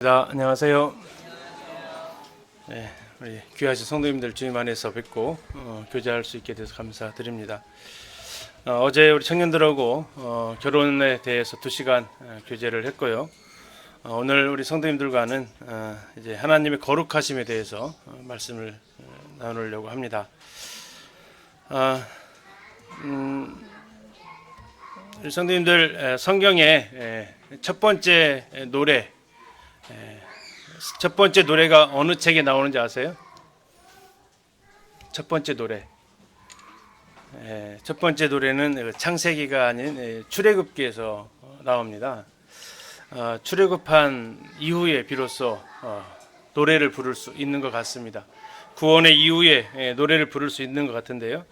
안녕하세요. 네, 우리 귀하신 성도님들 주님 안에서 뵙고 교제할 수 있게 돼서 감사드립니다. 어제 우리 청년들하고 결혼에 대해서 2시간 교제를 했고요. 오늘 우리 성도님들과는 이제 하나님의 거룩하심에 대해서 말씀을 나누려고 합니다. 우리 성도님들 성경의 첫 번째 노래 첫 번째 노래가 어느 책에 나오는지 아세요? 첫 번째 노래. 첫 번째 노래는 창세기가 아닌 출애굽기에서 나옵니다. 출애굽한 이후에 비로소 노래를 부를 수 있는 것 같습니다. 구원의 이후에 노래를 부를 수 있는 것 같은데요.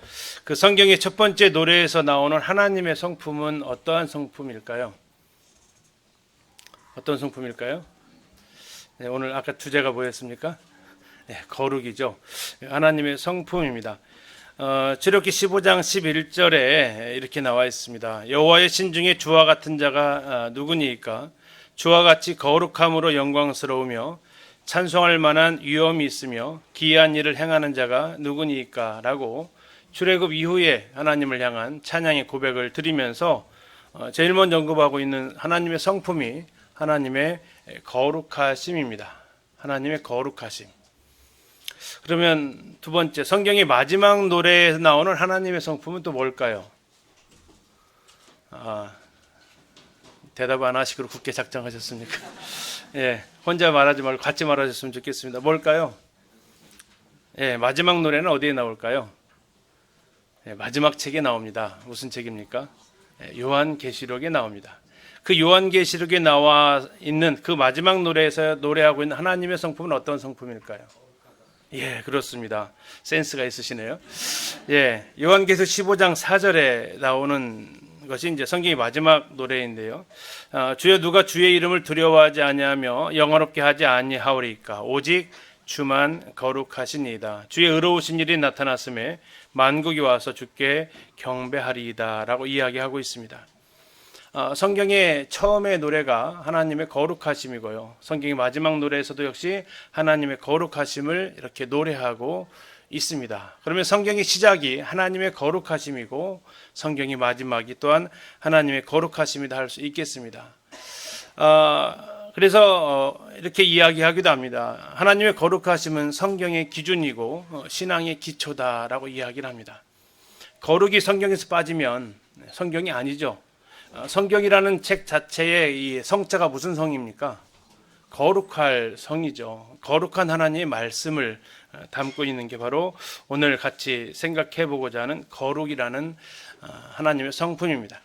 그 성경의 첫 번째 노래에서 나오는 하나님의 성품은 어떠한 성품일까요? 어떤 성품일까요? 네, 오늘 아까 주제가 뭐였습니까? 네, 거룩이죠. 하나님의 성품입니다. 출애굽기 15장 11절에 이렇게 나와 있습니다. 여호와의 신중에 주와 같은 자가 누구니이까? 주와 같이 거룩함으로 영광스러우며 찬송할 만한 위엄이 있으며 기이한 일을 행하는 자가 누구니이까? 라고 출애굽 이후에 하나님을 향한 찬양의 고백을 드리면서 제일 먼저 언급하고 있는 하나님의 성품이 하나님의 거룩하심입니다. 하나님의 거룩하심. 그러면 두 번째, 성경의 마지막 노래에서 나오는 하나님의 성품은 또 뭘까요? 대답 안 하시고 굳게 작정하셨습니까? 예, 혼자 말하지 말고 같이 말하셨으면 좋겠습니다. 뭘까요? 예, 마지막 노래는 어디에 나올까요? 예, 마지막 책에 나옵니다. 무슨 책입니까? 예, 요한계시록에 나옵니다. 그 요한계시록에 나와 있는 그 마지막 노래에서 노래하고 있는 하나님의 성품은 어떤 성품일까요? 예, 그렇습니다. 센스가 있으시네요. 예, 요한계시록 15장 4절에 나오는 것이 이제 성경의 마지막 노래인데요. 주여 누가 주의 이름을 두려워하지 아니하며 영화롭게 하지 아니하오리까? 오직 주만 거룩하시니이다. 주의 의로우신 일이 나타났음에 만국이 와서 주께 경배하리이다라고 이야기하고 있습니다. 성경의 처음의 노래가 하나님의 거룩하심이고요. 성경의 마지막 노래에서도 역시 하나님의 거룩하심을 이렇게 노래하고 있습니다. 그러면 성경의 시작이 하나님의 거룩하심이고 성경의 마지막이 또한 하나님의 거룩하심이다 할 수 있겠습니다. 그래서 이렇게 이야기하기도 합니다. 하나님의 거룩하심은 성경의 기준이고 신앙의 기초다라고 이야기를 합니다. 거룩이 성경에서 빠지면 성경이 아니죠. 성경이라는 책 자체의 이 성자가 무슨 성입니까? 거룩할 성이죠. 거룩한 하나님의 말씀을 담고 있는 게 바로 오늘 같이 생각해 보고자 하는 거룩이라는 하나님의 성품입니다.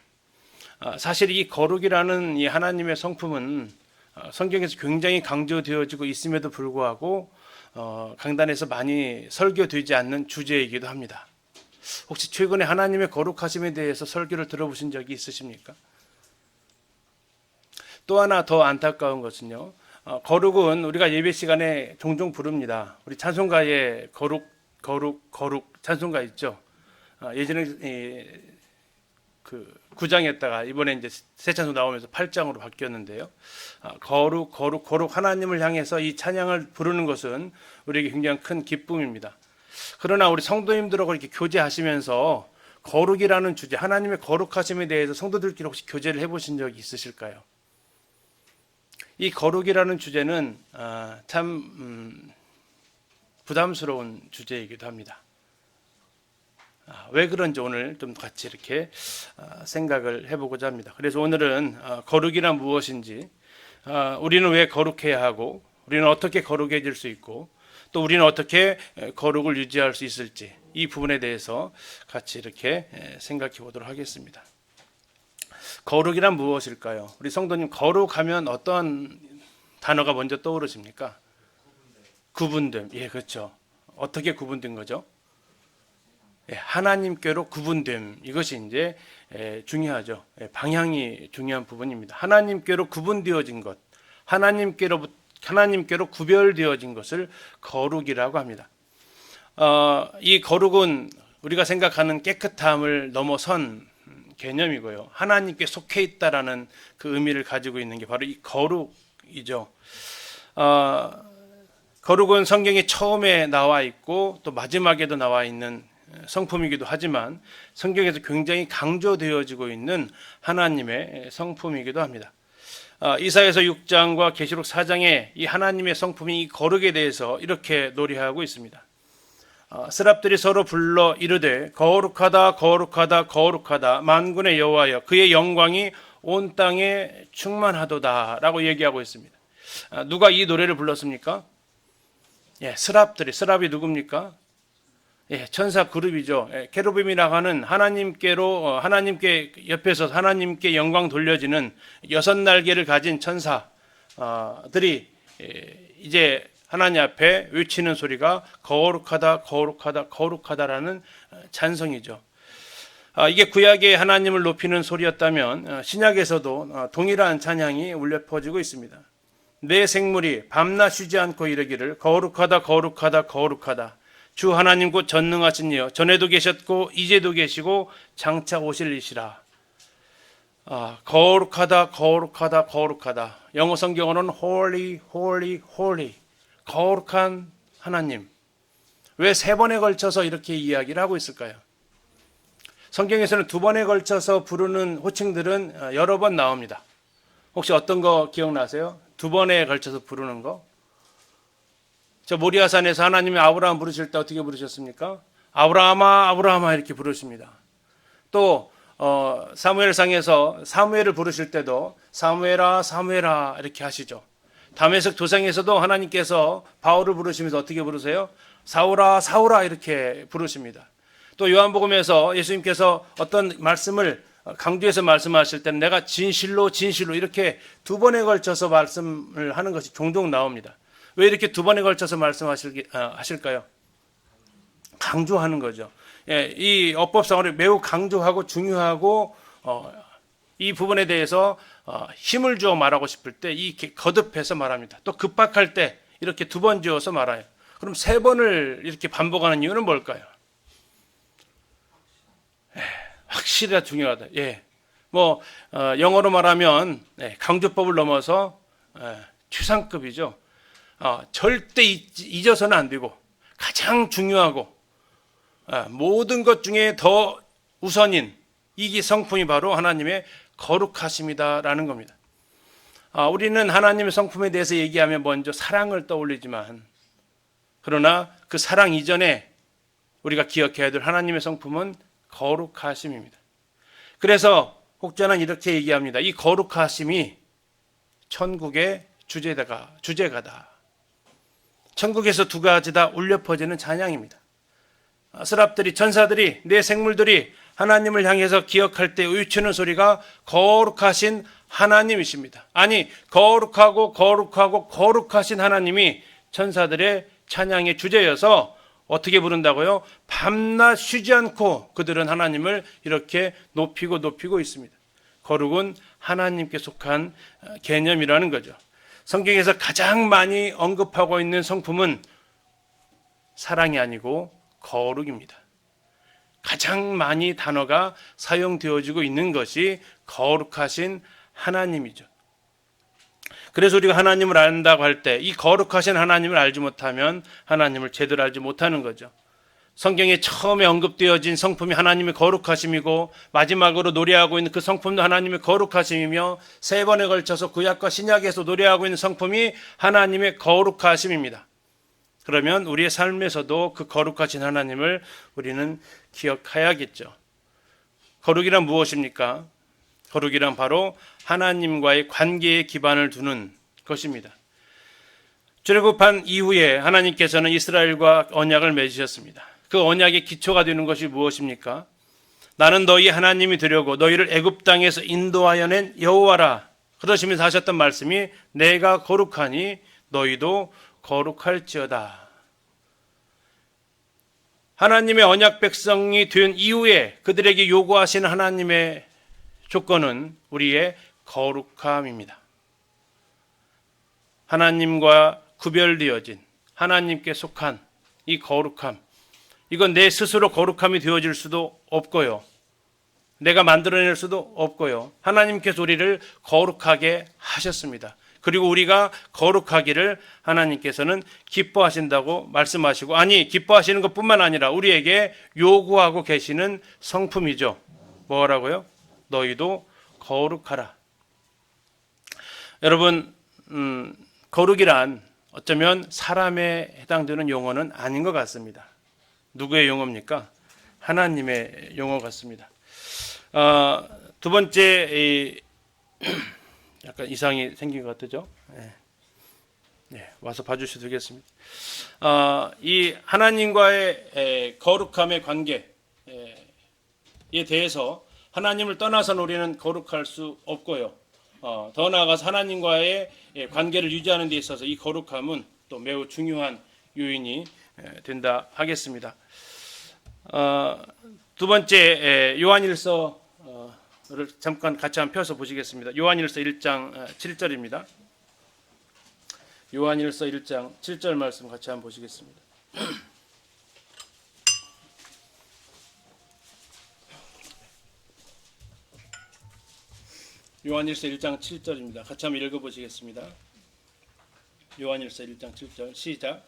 사실 이 거룩이라는 이 하나님의 성품은 성경에서 굉장히 강조되어지고 있음에도 불구하고 강단에서 많이 설교되지 않는 주제이기도 합니다. 혹시 최근에 하나님의 거룩하심에 대해서 설교를 들어보신 적이 있으십니까? 또 하나 더 안타까운 것은요. 거룩은 우리가 예배 시간에 종종 부릅니다. 우리 찬송가에 거룩 찬송가 있죠. 예전에 그 9장이었다가 이번에 이제 새 찬송 나오면서 8장으로 바뀌었는데요. 거룩 하나님을 향해서 이 찬양을 부르는 것은 우리에게 굉장히 큰 기쁨입니다. 그러나 우리 성도님들하고 이렇게 교제하시면서 거룩이라는 주제, 하나님의 거룩하심에 대해서 성도들끼리 혹시 교제를 해보신 적이 있으실까요? 이 거룩이라는 주제는 참 부담스러운 주제이기도 합니다. 왜 그런지 오늘 좀 같이 이렇게 생각을 해보고자 합니다. 그래서 오늘은 거룩이란 무엇인지, 우리는 왜 거룩해야 하고, 우리는 어떻게 거룩해질 수 있고, 또 우리는 어떻게 거룩을 유지할 수 있을지 이 부분에 대해서 같이 이렇게 생각해 보도록 하겠습니다. 거룩이란 무엇일까요? 우리 성도님, 거룩하면 어떠한 단어가 먼저 떠오르십니까? 구분됨. 예, 그렇죠. 어떻게 구분된 거죠? 예, 하나님께로 구분됨. 이것이 이제 중요하죠. 방향이 중요한 부분입니다. 하나님께로 구분되어진 것, 하나님께로 구별되어진 것을 거룩이라고 합니다. 이 거룩은 우리가 생각하는 깨끗함을 넘어선 개념이고요. 하나님께 속해 있다라는 그 의미를 가지고 있는 게 바로 이 거룩이죠. 거룩은 성경에 처음에 나와 있고 또 마지막에도 나와 있는 성품이기도 하지만 성경에서 굉장히 강조되어지고 있는 하나님의 성품이기도 합니다. 이사야서 6장과 계시록 4장에 이 하나님의 성품이 이 거룩에 대해서 이렇게 노래하고 있습니다. 스랍들이 서로 불러 이르되 거룩하다 거룩하다 거룩하다 만군의 여호와여 그의 영광이 온 땅에 충만하도다 라고 얘기하고 있습니다. 누가 이 노래를 불렀습니까? 스랍이 누굽니까? 천사 그룹이죠. 케루빔이라고 하는 하나님께 옆에서 하나님께 영광 돌려지는 6날개를 가진 천사들이 이제 하나님 앞에 외치는 소리가 거룩하다 거룩하다 거룩하다라는 찬송이죠. 이게 구약의 하나님을 높이는 소리였다면 신약에서도 동일한 찬양이 울려 퍼지고 있습니다. 내 생물이 밤낮 쉬지 않고 이르기를 거룩하다 거룩하다 거룩하다 주 하나님 곧 전능하신 이여 전에도 계셨고 이제도 계시고 장차 오실 이시라. 거룩하다 거룩하다 거룩하다. 영어 성경어로는 holy holy holy 거룩한 하나님. 왜 3번에 걸쳐서 이렇게 이야기를 하고 있을까요? 성경에서는 2번에 걸쳐서 부르는 호칭들은 여러 번 나옵니다. 혹시 어떤 거 기억나세요? 2번에 걸쳐서 부르는 거? 저 모리아산에서 하나님이 아브라함 부르실 때 어떻게 부르셨습니까? 아브라함아 아브라함아 이렇게 부르십니다. 또 사무엘상에서 사무엘을 부르실 때도 사무엘아 사무엘아 이렇게 하시죠. 다메섹 도상에서도 하나님께서 바울을 부르시면서 어떻게 부르세요? 사울아 사울아 이렇게 부르십니다. 또 요한복음에서 예수님께서 어떤 말씀을 강조해서 말씀하실 때는 내가 진실로 진실로 이렇게 2번에 걸쳐서 말씀을 하는 것이 종종 나옵니다. 왜 이렇게 2번에 걸쳐서 말씀하실까요? 강조하는 거죠. 이 어법상으로 매우 강조하고 중요하고 이 부분에 대해서 힘을 주어 말하고 싶을 때 이렇게 거듭해서 말합니다. 또 급박할 때 이렇게 2번 지어서 말아요. 그럼 3번을 이렇게 반복하는 이유는 뭘까요? 확실히 중요하다. 영어로 말하면 강조법을 넘어서 최상급이죠. 절대 잊어서는 안 되고 가장 중요하고 모든 것 중에 더 우선인 이 성품이 바로 하나님의 거룩하심이다라는 겁니다. 우리는 하나님의 성품에 대해서 얘기하면 먼저 사랑을 떠올리지만 그러나 그 사랑 이전에 우리가 기억해야 될 하나님의 성품은 거룩하심입니다. 그래서 혹자는 이렇게 얘기합니다. 이 거룩하심이 천국의 주제가다. 천국에서 2가지 울려 퍼지는 찬양입니다. 스랍들이 천사들이 내 생물들이 하나님을 향해서 기억할 때 외치는 소리가 거룩하신 하나님이십니다. 아니 거룩하고 거룩하고 거룩하신 하나님이 천사들의 찬양의 주제여서 어떻게 부른다고요? 밤낮 쉬지 않고 그들은 하나님을 이렇게 높이고 있습니다. 거룩은 하나님께 속한 개념이라는 거죠. 성경에서 가장 많이 언급하고 있는 성품은 사랑이 아니고 거룩입니다. 가장 많이 단어가 사용되어지고 있는 것이 거룩하신 하나님이죠. 그래서 우리가 하나님을 안다고 할 때 이 거룩하신 하나님을 알지 못하면 하나님을 제대로 알지 못하는 거죠. 성경에 처음에 언급되어진 성품이 하나님의 거룩하심이고 마지막으로 노래하고 있는 그 성품도 하나님의 거룩하심이며 3번에 걸쳐서 구약과 신약에서 노래하고 있는 성품이 하나님의 거룩하심입니다. 그러면 우리의 삶에서도 그 거룩하신 하나님을 우리는 기억해야겠죠. 거룩이란 무엇입니까? 거룩이란 바로 하나님과의 관계에 기반을 두는 것입니다. 출애굽한 이후에 하나님께서는 이스라엘과 언약을 맺으셨습니다. 그 언약의 기초가 되는 것이 무엇입니까? 나는 너희 하나님이 되려고 너희를 애굽 땅에서 인도하여 낸 여호와라. 그러시면서 하셨던 말씀이 내가 거룩하니 너희도 거룩할지어다. 하나님의 언약 백성이 된 이후에 그들에게 요구하시는 하나님의 조건은 우리의 거룩함입니다. 하나님과 구별되어진 하나님께 속한 이 거룩함, 이건 내 스스로 거룩함이 되어질 수도 없고요. 내가 만들어낼 수도 없고요. 하나님께서 우리를 거룩하게 하셨습니다. 그리고 우리가 거룩하기를 하나님께서는 기뻐하신다고 말씀하시고, 아니 기뻐하시는 것뿐만 아니라 우리에게 요구하고 계시는 성품이죠. 뭐라고요? 너희도 거룩하라. 여러분, 거룩이란 어쩌면 사람에 해당되는 용어는 아닌 것 같습니다. 누구의 용어입니까? 하나님의 용어 같습니다. 두 번째, 약간 이상이 생긴 것 같죠? 네, 와서 봐주셔도 되겠습니다. 이 하나님과의 거룩함의 관계에 대해서 하나님을 떠나서는 우리는 거룩할 수 없고요. 더 나아가서 하나님과의 관계를 유지하는 데 있어서 이 거룩함은 또 매우 중요한 요인이 된다 하겠습니다. 두 번째, 요한일서를 잠깐 같이 한번 펴서 보시겠습니다. 요한일서 1장 7절입니다. 요한일서 1장 7절 말씀 같이 한번 보시겠습니다. 요한일서 1장 7절입니다. 같이 한번 읽어보시겠습니다. 요한일서 1장 7절 시작.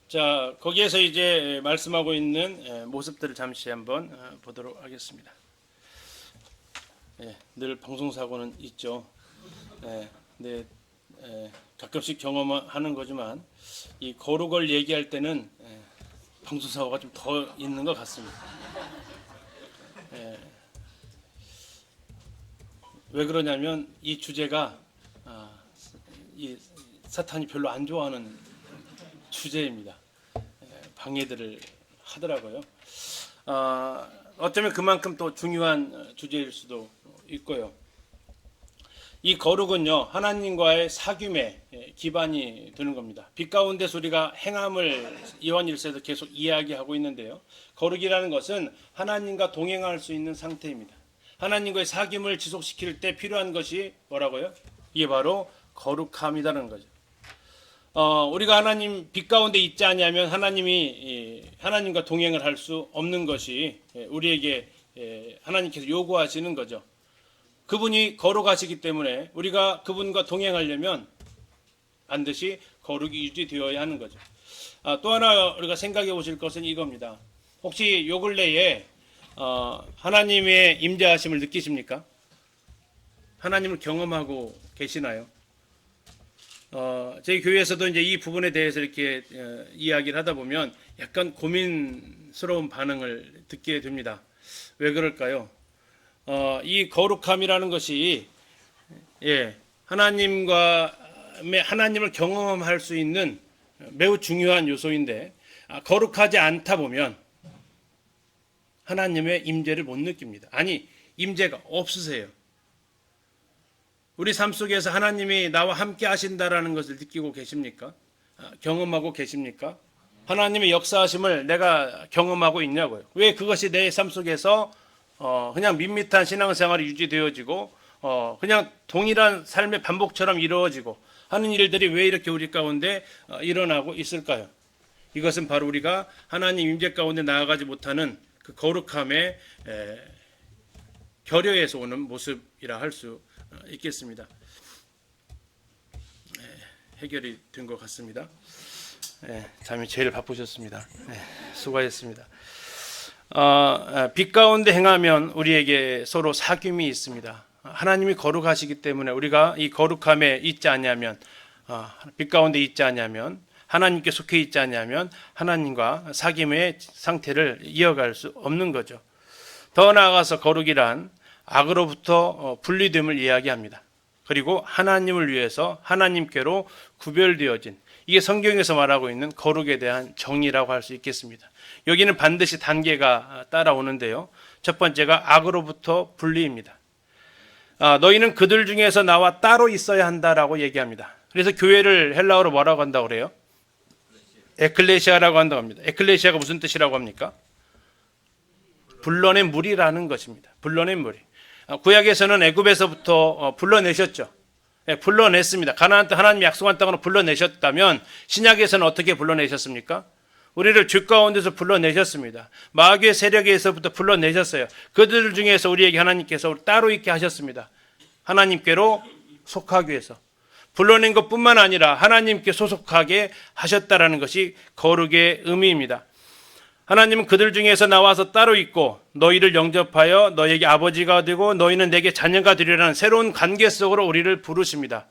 자, 거기에서 이제 말씀하고 있는 모습들을 잠시 한번 보도록 하겠습니다. 늘 방송사고는 있죠. 네, 가끔씩 경험하는 거지만 이 거룩을 얘기할 때는 방송사고가 좀 더 있는 것 같습니다. 왜 그러냐면 이 주제가 이 사탄이 별로 안 좋아하는 주제입니다. 방해들을 하더라고요. 어쩌면 그만큼 또 중요한 주제일 수도 있고요. 이 거룩은요, 하나님과의 사귐에 기반이 되는 겁니다. 빛 가운데서 우리가 행함을 요한일서에서 계속 이야기하고 있는데요. 거룩이라는 것은 하나님과 동행할 수 있는 상태입니다. 하나님과의 사귐을 지속시킬 때 필요한 것이 뭐라고요? 이게 바로 거룩함이라는 거죠. 우리가 하나님 빛 가운데 있지 않으면 하나님과 동행을 할 수 없는 것이 우리에게 하나님께서 요구하시는 거죠. 그분이 거룩하시기 때문에 우리가 그분과 동행하려면 반드시 거룩이 유지되어야 하는 거죠. 또 하나 우리가 생각해 보실 것은 이겁니다. 혹시 요 근래에 하나님의 임재하심을 느끼십니까? 하나님을 경험하고 계시나요? 저희 교회에서도 이제 이 부분에 대해서 이렇게 이야기를 하다 보면 약간 고민스러운 반응을 듣게 됩니다. 왜 그럴까요? 이 거룩함이라는 것이 하나님을 경험할 수 있는 매우 중요한 요소인데 거룩하지 않다 보면 하나님의 임재를 못 느낍니다. 아니, 임재가 없으세요. 우리 삶 속에서 하나님이 나와 함께 하신다라는 것을 느끼고 계십니까? 경험하고 계십니까? 하나님의 역사하심을 내가 경험하고 있냐고요. 왜 그것이 내 삶 속에서 그냥 밋밋한 신앙생활이 유지되어지고 그냥 동일한 삶의 반복처럼 이루어지고 하는 일들이 왜 이렇게 우리 가운데 일어나고 있을까요? 이것은 바로 우리가 하나님 임재 가운데 나아가지 못하는 그 거룩함의 결여에서 오는 모습이라 할 수 있겠습니다. 해결이 된 것 같습니다. 잠이 제일 바쁘셨습니다. 수고하셨습니다. 빛 가운데 행하면 우리에게 서로 사귐이 있습니다. 하나님이 거룩하시기 때문에 우리가 이 거룩함에 있지 않냐면 빛 가운데 있지 않냐면 하나님께 속해 있지 않냐면 하나님과 사귐의 상태를 이어갈 수 없는 거죠. 더 나아가서 거룩이란 악으로부터 분리됨을 이야기합니다. 그리고 하나님을 위해서 하나님께로 구별되어진, 이게 성경에서 말하고 있는 거룩에 대한 정의라고 할 수 있겠습니다. 여기는 반드시 단계가 따라오는데요. 첫 번째가 악으로부터 분리입니다. 너희는 그들 중에서 나와 따로 있어야 한다라고 얘기합니다. 그래서 교회를 헬라어로 뭐라고 한다고 그래요? 에클레시아라고 한다고 합니다. 에클레시아가 무슨 뜻이라고 합니까? 불러낸 무리라는 것입니다. 불러낸 무리. 구약에서는 애굽에서부터 불러내셨죠. 불러냈습니다. 가나안 땅 하나님이 약속한 땅으로 불러내셨다면 신약에서는 어떻게 불러내셨습니까? 우리를 죄 가운데서 불러내셨습니다. 마귀의 세력에서부터 불러내셨어요. 그들 중에서 우리에게 하나님께서 따로 있게 하셨습니다. 하나님께로 속하기 위해서. 불러낸 것뿐만 아니라 하나님께 소속하게 하셨다라는 것이 거룩의 의미입니다. 하나님은 그들 중에서 나와서 따로 있고 너희를 영접하여 너에게 아버지가 되고 너희는 내게 자녀가 되리라는 새로운 관계 속으로 우리를 부르십니다.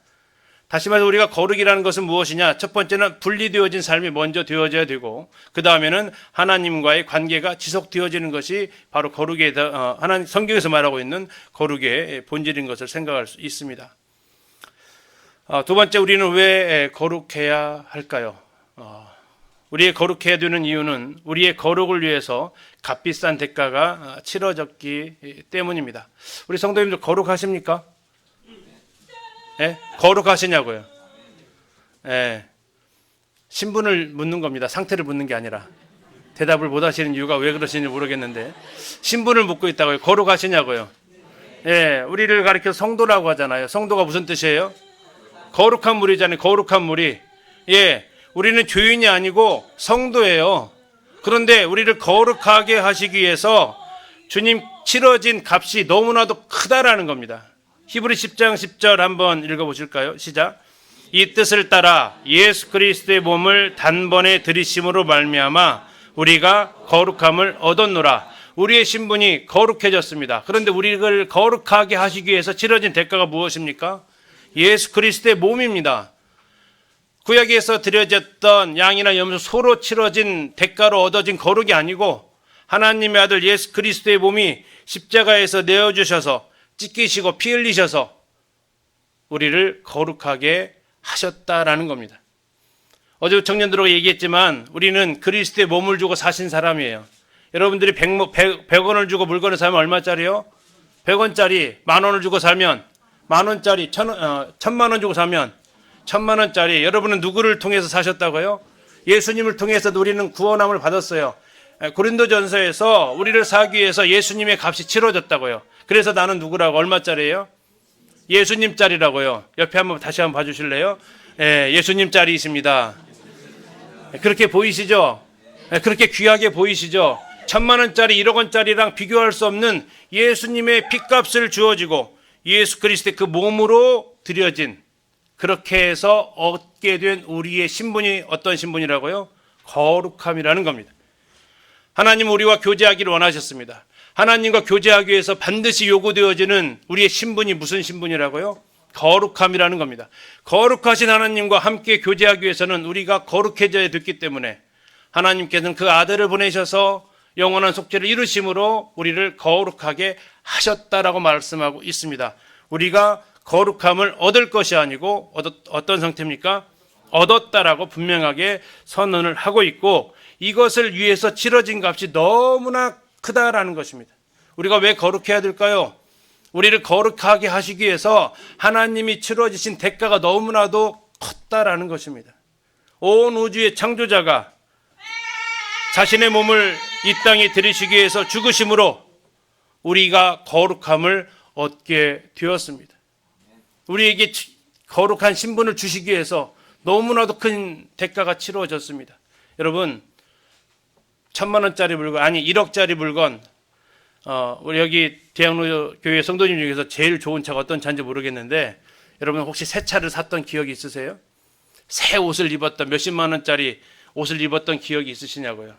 다시 말해서 우리가 거룩이라는 것은 무엇이냐? 첫 번째는 분리되어진 삶이 먼저 되어져야 되고 그 다음에는 하나님과의 관계가 지속되어지는 것이 바로 거룩의 하나님 성경에서 말하고 있는 거룩의 본질인 것을 생각할 수 있습니다. 두 번째, 우리는 왜 거룩해야 할까요? 우리의 거룩해야 되는 이유는 우리의 거룩을 위해서 값비싼 대가가 치러졌기 때문입니다. 우리 성도님들 거룩하십니까? 예? 거룩하시냐고요? 예. 신분을 묻는 겁니다. 상태를 묻는 게 아니라. 대답을 못 하시는 이유가 왜 그러시는지 모르겠는데 신분을 묻고 있다고요. 거룩하시냐고요? 예. 우리를 가리켜 성도라고 하잖아요. 성도가 무슨 뜻이에요? 거룩한 무리잖아요. 거룩한 무리. 예. 우리는 죄인이 아니고 성도예요. 그런데 우리를 거룩하게 하시기 위해서 주님 치러진 값이 너무나도 크다라는 겁니다. 히브리 10장 10절 한번 읽어보실까요? 시작. 이 뜻을 따라 예수 그리스도의 몸을 단번에 들이심으로 말미암아 우리가 거룩함을 얻었노라. 우리의 신분이 거룩해졌습니다. 그런데 우리를 거룩하게 하시기 위해서 치러진 대가가 무엇입니까? 예수 그리스도의 몸입니다. 구약에서 드려졌던 양이나 염소 소로 치러진 대가로 얻어진 거룩이 아니고 하나님의 아들 예수 그리스도의 몸이 십자가에서 내어주셔서 찢기시고 피 흘리셔서 우리를 거룩하게 하셨다라는 겁니다. 어제 청년들하고 얘기했지만 우리는 그리스도의 몸을 주고 사신 사람이에요. 여러분들이 100원을 주고 물건을 사면 얼마짜리요? 100원짜리. 만원을 주고 사면 만원짜리. 1000만 원 주고 사면 1000만 원짜리. 여러분은 누구를 통해서 사셨다고요? 예수님을 통해서 우리는 구원함을 받았어요. 고린도전서에서 우리를 사기 위해서 예수님의 값이 치러졌다고요. 그래서 나는 누구라고? 얼마짜리예요? 예수님짜리라고요. 옆에 한번 다시 한번 봐주실래요? 예수님짜리이십니다. 그렇게 보이시죠? 그렇게 귀하게 보이시죠? 1000만 원짜리 1억 원짜리랑 비교할 수 없는 예수님의 핏값을 주어지고 예수 그리스도의 그 몸으로 드려진, 그렇게 해서 얻게 된 우리의 신분이 어떤 신분이라고요? 거룩함이라는 겁니다. 하나님은 우리와 교제하기를 원하셨습니다. 하나님과 교제하기 위해서 반드시 요구되어지는 우리의 신분이 무슨 신분이라고요? 거룩함이라는 겁니다. 거룩하신 하나님과 함께 교제하기 위해서는 우리가 거룩해져야 됐기 때문에 하나님께서는 그 아들을 보내셔서 영원한 속죄를 이루심으로 우리를 거룩하게 하셨다라고 말씀하고 있습니다. 우리가 거룩함을 얻을 것이 아니고 어떤 상태입니까? 얻었다라고 분명하게 선언을 하고 있고 이것을 위해서 치러진 값이 너무나 크다라는 것입니다. 우리가 왜 거룩해야 될까요? 우리를 거룩하게 하시기 위해서 하나님이 치러지신 대가가 너무나도 컸다라는 것입니다. 온 우주의 창조자가 자신의 몸을 이 땅에 들이시기 위해서 죽으심으로 우리가 거룩함을 얻게 되었습니다. 우리에게 거룩한 신분을 주시기 위해서 너무나도 큰 대가가 치러졌습니다. 여러분, 1000만 원짜리 물건, 아니 1억짜리 물건, 우리 여기 대학로 교회 성도님 중에서 제일 좋은 차가 어떤 차인지 모르겠는데 여러분 혹시 새 차를 샀던 기억이 있으세요? 새 옷을 입었던 몇십만 원짜리 옷을 입었던 기억이 있으시냐고요?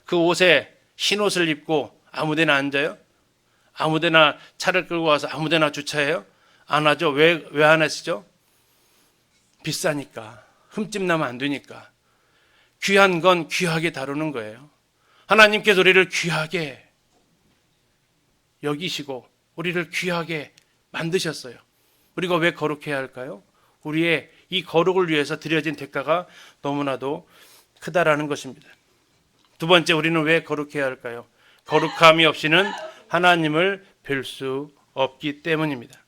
그 옷에 흰 옷을 입고 아무데나 앉아요? 아무데나 차를 끌고 와서 아무데나 주차해요? 안 하죠. 왜 안 하시죠? 비싸니까. 흠집 나면 안 되니까. 귀한 건 귀하게 다루는 거예요. 하나님께서 우리를 귀하게 여기시고 우리를 귀하게 만드셨어요. 우리가 왜 거룩해야 할까요? 우리의 이 거룩을 위해서 드려진 대가가 너무나도 크다라는 것입니다. 두 번째, 우리는 왜 거룩해야 할까요? 거룩함이 없이는 하나님을 뵐 수 없기 때문입니다.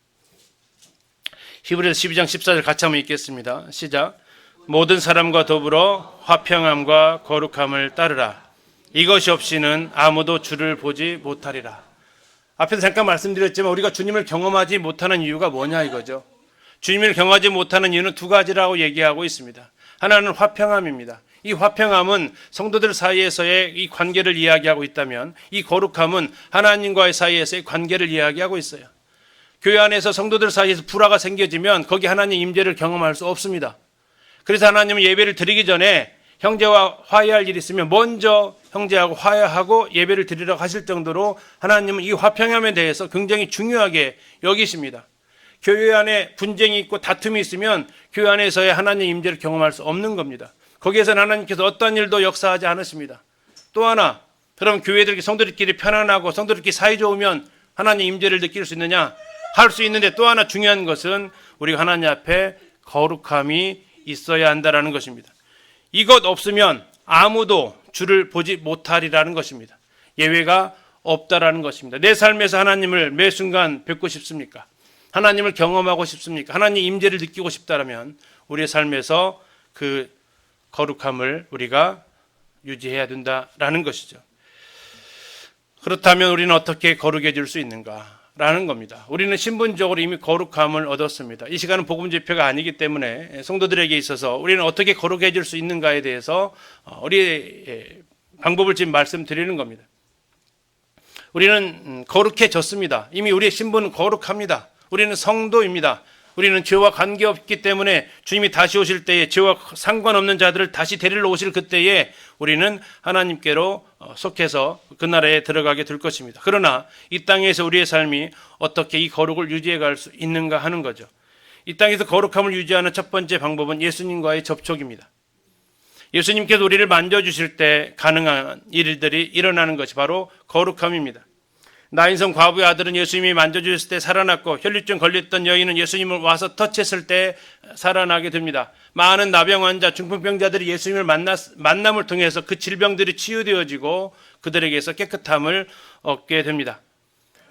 히브리서 12장 14절 같이 한번 읽겠습니다. 시작. 모든 사람과 더불어 화평함과 거룩함을 따르라. 이것이 없이는 아무도 주를 보지 못하리라. 앞에서 잠깐 말씀드렸지만 우리가 주님을 경험하지 못하는 이유가 뭐냐 이거죠. 주님을 경험하지 못하는 이유는 두 가지라고 얘기하고 있습니다. 하나는 화평함입니다. 이 화평함은 성도들 사이에서의 이 관계를 이야기하고 있다면, 이 거룩함은 하나님과의 사이에서의 관계를 이야기하고 있어요. 교회 안에서 성도들 사이에서 불화가 생겨지면 거기 하나님 임재를 경험할 수 없습니다. 그래서 하나님은 예배를 드리기 전에 형제와 화해할 일이 있으면 먼저 형제하고 화해하고 예배를 드리라고 하실 정도로 하나님은 이 화평함에 대해서 굉장히 중요하게 여기십니다. 교회 안에 분쟁이 있고 다툼이 있으면 교회 안에서의 하나님의 임재를 경험할 수 없는 겁니다. 거기에서는 하나님께서 어떠한 일도 역사하지 않으십니다. 또 하나, 그럼 교회들, 성도들끼리 편안하고 성도들끼리 사이 좋으면 하나님 임재를 느낄 수 있느냐? 할 수 있는데, 또 하나 중요한 것은 우리가 하나님 앞에 거룩함이 있어야 한다는 것입니다. 이것 없으면 아무도 주를 보지 못하리라는 것입니다. 예외가 없다라는 것입니다. 내 삶에서 하나님을 매 순간 뵙고 싶습니까? 하나님을 경험하고 싶습니까? 하나님 임재를 느끼고 싶다면 우리의 삶에서 그 거룩함을 우리가 유지해야 된다라는 것이죠. 그렇다면 우리는 어떻게 거룩해질 수 있는가라는 겁니다. 우리는 신분적으로 이미 거룩함을 얻었습니다. 이 시간은 복음 집회가 아니기 때문에 성도들에게 있어서 우리는 어떻게 거룩해질 수 있는가에 대해서 우리의 방법을 지금 말씀드리는 겁니다. 우리는 거룩해졌습니다. 이미 우리의 신분은 거룩합니다. 우리는 성도입니다. 우리는 죄와 관계없기 때문에 주님이 다시 오실 때에 죄와 상관없는 자들을 다시 데리러 오실 그때에 우리는 하나님께로 속해서 그 나라에 들어가게 될 것입니다. 그러나 이 땅에서 우리의 삶이 어떻게 이 거룩을 유지해 갈 수 있는가 하는 거죠. 이 땅에서 거룩함을 유지하는 첫 번째 방법은 예수님과의 접촉입니다. 예수님께서 우리를 만져주실 때 가능한 일들이 일어나는 것이 바로 거룩함입니다. 나인성 과부의 아들은 예수님이 만져주셨을 때 살아났고, 혈류증 걸렸던 여인은 예수님을 와서 터치했을 때 살아나게 됩니다. 많은 나병 환자, 중풍병자들이 예수님을 만남을 통해서 그 질병들이 치유되어지고 그들에게서 깨끗함을 얻게 됩니다.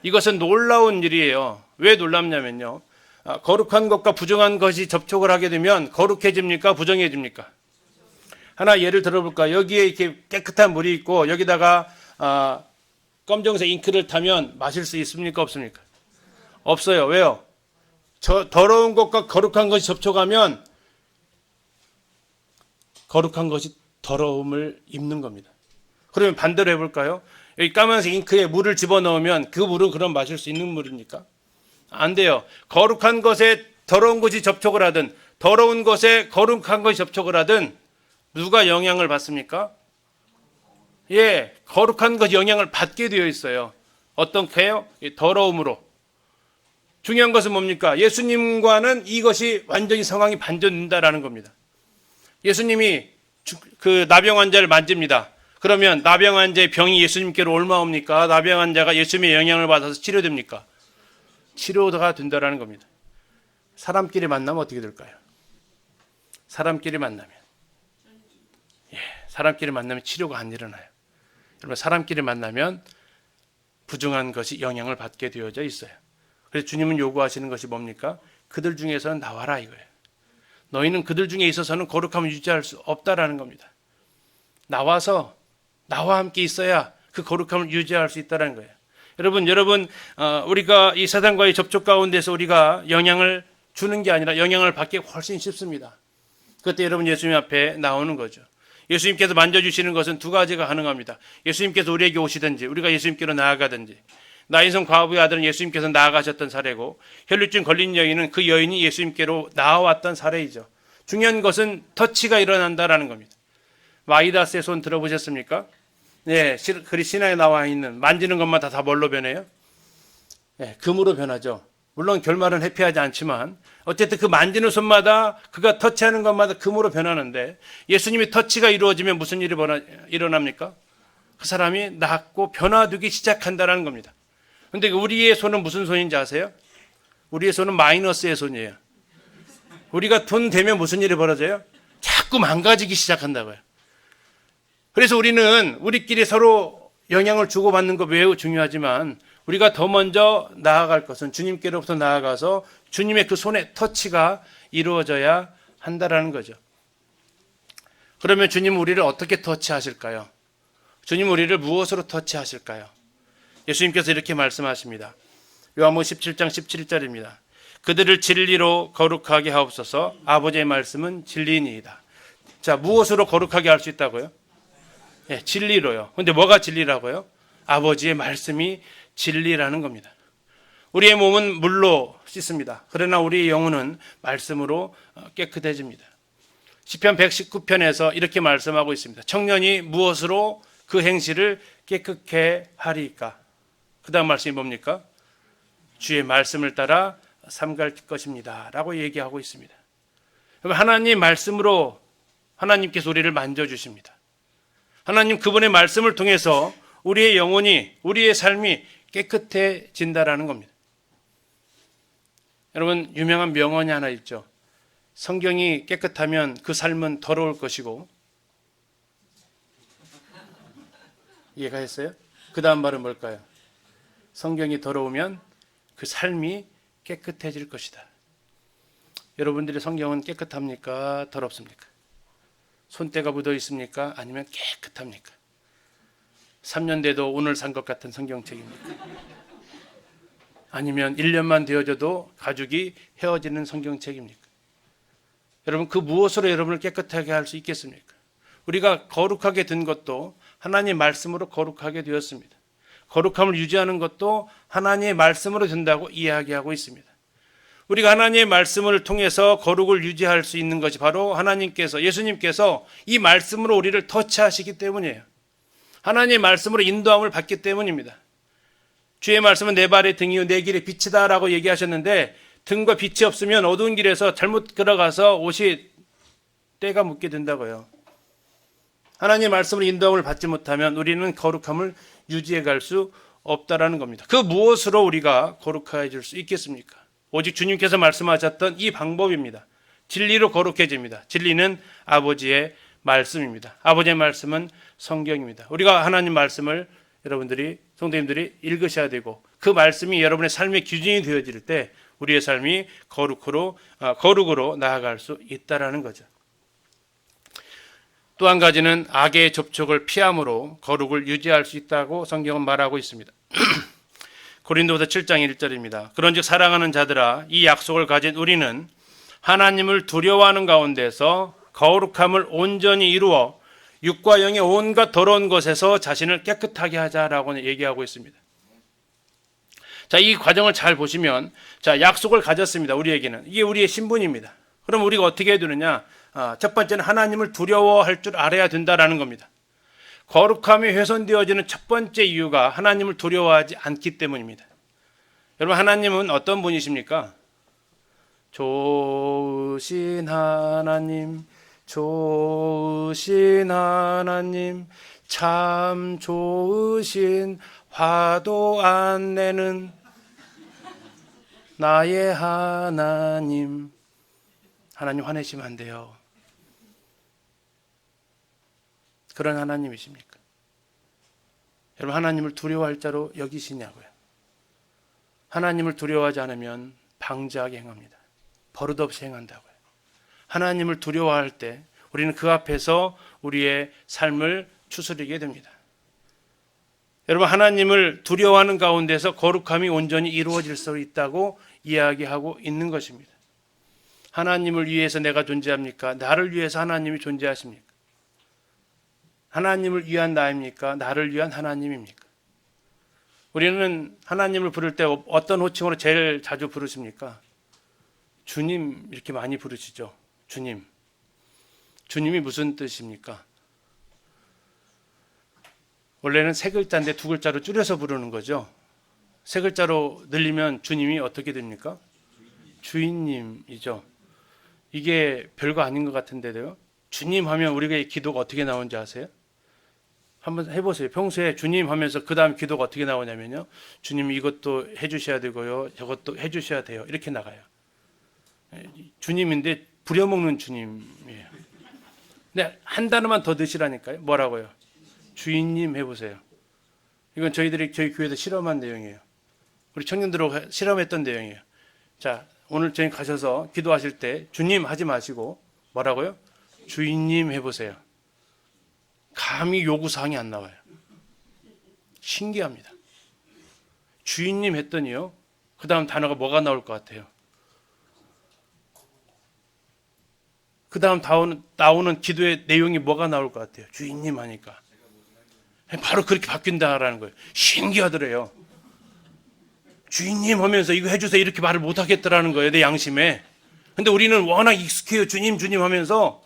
이것은 놀라운 일이에요. 왜 놀랍냐면요, 거룩한 것과 부정한 것이 접촉을 하게 되면 거룩해집니까? 부정해집니까? 하나 예를 들어볼까? 여기에 이렇게 깨끗한 물이 있고 여기다가 검정색 잉크를 타면 마실 수 있습니까? 없습니까? 없어요. 왜요? 더러운 것과 거룩한 것이 접촉하면 거룩한 것이 더러움을 입는 겁니다. 그러면 반대로 해볼까요? 여기 까만색 잉크에 물을 집어넣으면 그 물은 그럼 마실 수 있는 물입니까? 안 돼요. 거룩한 것에 더러운 것이 접촉을 하든 더러운 것에 거룩한 것이 접촉을 하든 누가 영향을 받습니까? 예, 거룩한 것 영향을 받게 되어 있어요. 어떻게요? 더러움으로. 중요한 것은 뭡니까? 예수님과는 이것이 완전히 상황이 반전된다라는 겁니다. 예수님이 그 나병 환자를 만집니다. 그러면 나병 환자의 병이 예수님께로 올라옵니까? 나병 환자가 예수님의 영향을 받아서 치료됩니까? 치료가 된다라는 겁니다. 사람끼리 만나면 어떻게 될까요? 사람끼리 만나면 치료가 안 일어나요. 여러분, 사람끼리 만나면 부정한 것이 영향을 받게 되어져 있어요. 그래서 주님은 요구하시는 것이 뭡니까? 그들 중에서는 나와라 이거예요. 너희는 그들 중에 있어서는 거룩함을 유지할 수 없다라는 겁니다. 나와서 나와 함께 있어야 그 거룩함을 유지할 수 있다는 거예요. 여러분, 우리가 이 사단과의 접촉 가운데서 우리가 영향을 주는 게 아니라 영향을 받기 훨씬 쉽습니다. 그때 여러분 예수님 앞에 나오는 거죠. 예수님께서 만져주시는 것은 두 가지가 가능합니다. 예수님께서 우리에게 오시든지 우리가 예수님께로 나아가든지. 나인성 과부의 아들은 예수님께서 나아가셨던 사례고, 혈류증 걸린 여인은 그 여인이 예수님께로 나아왔던 사례이죠. 중요한 것은 터치가 일어난다라는 겁니다. 마이다스의 손 들어보셨습니까? 네, 그리 신화에 나와 있는 만지는 것마다 다 뭘로 변해요? 네, 금으로 변하죠. 물론 결말은 해피하지 않지만 어쨌든 그 만지는 손마다 그가 터치하는 것마다 금으로 변하는데, 예수님의 터치가 이루어지면 무슨 일이 일어납니까? 그 사람이 낫고 변화되기 시작한다는 겁니다. 그런데 우리의 손은 무슨 손인지 아세요? 우리의 손은 마이너스의 손이에요. 우리가 돈 되면 무슨 일이 벌어져요? 자꾸 망가지기 시작한다고요. 그래서 우리는 우리끼리 서로 영향을 주고받는 거 매우 중요하지만 우리가 더 먼저 나아갈 것은 주님께로부터 나아가서 주님의 그 손의 터치가 이루어져야 한다라는 거죠. 그러면 주님은 우리를 어떻게 터치하실까요? 주님은 우리를 무엇으로 터치하실까요? 예수님께서 이렇게 말씀하십니다. 요한복음 17장 17절입니다. 그들을 진리로 거룩하게 하옵소서. 아버지의 말씀은 진리니이다. 자, 무엇으로 거룩하게 할 수 있다고요? 예, 진리로요. 근데 뭐가 진리라고요? 아버지의 말씀이 진리라는 겁니다. 우리의 몸은 물로 씻습니다. 그러나 우리의 영혼은 말씀으로 깨끗해집니다. 시편 119편에서 이렇게 말씀하고 있습니다. 청년이 무엇으로 그 행실을 깨끗게 하리이까? 그 다음 말씀이 뭡니까? 주의 말씀을 따라 삼갈 것입니다 라고 얘기하고 있습니다. 하나님 말씀으로 하나님께서 우리를 만져주십니다. 하나님 그분의 말씀을 통해서 우리의 영혼이, 우리의 삶이 깨끗해진다라는 겁니다. 여러분, 유명한 명언이 하나 있죠. 성경이 깨끗하면 그 삶은 더러울 것이고, 이해가 했어요? 그 다음 말은 뭘까요? 성경이 더러우면 그 삶이 깨끗해질 것이다. 여러분들의 성경은 깨끗합니까? 더럽습니까? 손때가 묻어 있습니까? 아니면 깨끗합니까? 3년 돼도 오늘 산 것 같은 성경책입니까? 아니면 1년만 되어져도 가죽이 헤어지는 성경책입니까? 여러분, 그 무엇으로 여러분을 깨끗하게 할 수 있겠습니까? 우리가 거룩하게 된 것도 하나님의 말씀으로 거룩하게 되었습니다. 거룩함을 유지하는 것도 하나님의 말씀으로 된다고 이야기하고 있습니다. 우리가 하나님의 말씀을 통해서 거룩을 유지할 수 있는 것이 바로 하나님께서, 예수님께서 이 말씀으로 우리를 터치하시기 때문이에요. 하나님의 말씀으로 인도함을 받기 때문입니다. 주의 말씀은 내 발의 등이요 내 길의 빛이다 라고 얘기하셨는데, 등과 빛이 없으면 어두운 길에서 잘못 들어가서 옷이 때가 묻게 된다고요. 하나님의 말씀으로 인도함을 받지 못하면 우리는 거룩함을 유지해 갈 수 없다라는 겁니다. 그 무엇으로 우리가 거룩해질 수 있겠습니까? 오직 주님께서 말씀하셨던 이 방법입니다. 진리로 거룩해집니다. 진리는 아버지의 말씀입니다. 아버지의 말씀은 성경입니다. 우리가 하나님 말씀을 여러분들이, 성도님들이 읽으셔야 되고, 그 말씀이 여러분의 삶의 기준이 되어질 때 우리의 삶이 거룩으로 나아갈 수 있다라는 거죠. 또 한 가지는 악의 접촉을 피함으로 거룩을 유지할 수 있다고 성경은 말하고 있습니다. 고린도후서 7장 1절입니다. 그런즉 사랑하는 자들아, 이 약속을 가진 우리는 하나님을 두려워하는 가운데서 거룩함을 온전히 이루어 육과 영의 온갖 더러운 것에서 자신을 깨끗하게 하자라고 얘기하고 있습니다. 자, 이 과정을 잘 보시면, 자, 약속을 가졌습니다. 우리에게는. 이게 우리의 신분입니다. 그럼 우리가 어떻게 해야 되느냐? 첫 번째는 하나님을 두려워할 줄 알아야 된다라는 겁니다. 거룩함이 훼손되어지는 첫 번째 이유가 하나님을 두려워하지 않기 때문입니다. 여러분, 하나님은 어떤 분이십니까? 좋으신 하나님, 좋으신 하나님, 참 좋으신 화도 안 내는 나의 하나님. 하나님 화내시면 안 돼요. 그런 하나님이십니까? 여러분, 하나님을 두려워할 자로 여기시냐고요? 하나님을 두려워하지 않으면 방자하게 행합니다. 버릇없이 행한다고요. 하나님을 두려워할 때 우리는 그 앞에서 우리의 삶을 추스리게 됩니다. 여러분, 하나님을 두려워하는 가운데서 거룩함이 온전히 이루어질 수 있다고 이야기하고 있는 것입니다. 하나님을 위해서 내가 존재합니까? 나를 위해서 하나님이 존재하십니까? 하나님을 위한 나입니까? 나를 위한 하나님입니까? 우리는 하나님을 부를 때 어떤 호칭으로 제일 자주 부르십니까? 주님, 이렇게 많이 부르시죠. 주님. 주님이 무슨 뜻입니까? 원래는 세 글자인데 두 글자로 줄여서 부르는 거죠. 세 글자로 늘리면 주님이 어떻게 됩니까? 주인님이죠. 이게 별거 아닌 것 같은데요. 주님 하면 우리가 기도가 어떻게 나오는지 아세요? 한번 해보세요. 평소에 주님 하면서 그 다음 기도가 어떻게 나오냐면요. 주님 이것도 해주셔야 되고요. 저것도 해주셔야 돼요. 이렇게 나가요. 주님인데 부려먹는 주님이에요. 근데 한 단어만 더 드시라니까요. 뭐라고요? 주인님 해보세요. 이건 저희들이 저희 교회에서 실험한 내용이에요. 우리 청년들하고 실험했던 내용이에요. 자, 오늘 저희 가셔서 기도하실 때 주님 하지 마시고 뭐라고요? 주인님 해보세요. 감히 요구사항이 안 나와요. 신기합니다. 주인님 했더니요. 그 다음 단어가 뭐가 나올 것 같아요? 그 다음 나오는 기도의 내용이 뭐가 나올 것 같아요? 주인님 하니까. 바로 그렇게 바뀐다라는 거예요. 신기하더래요. 주인님 하면서 이거 해주세요 이렇게 말을 못 하겠더라는 거예요. 내 양심에. 근데 우리는 워낙 익숙해요. 주님 주님 하면서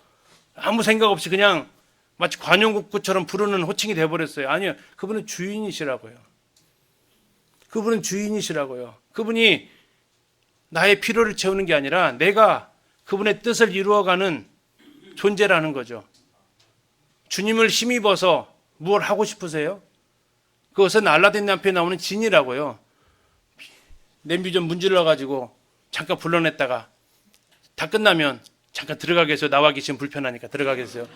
아무 생각 없이 그냥 마치 관용국구처럼 부르는 호칭이 돼버렸어요. 아니요. 그분은 주인이시라고요. 그분은 주인이시라고요. 그분이 나의 필요를 채우는 게 아니라 내가 그분의 뜻을 이루어가는 존재라는 거죠. 주님을 힘입어서 무엇 하고 싶으세요? 그것은 알라딘 남편에 나오는 진이라고요. 냄비 좀 문질러가지고 잠깐 불러냈다가 다 끝나면 잠깐 들어가겠어요. 나와 계시면 불편하니까 들어가겠어요.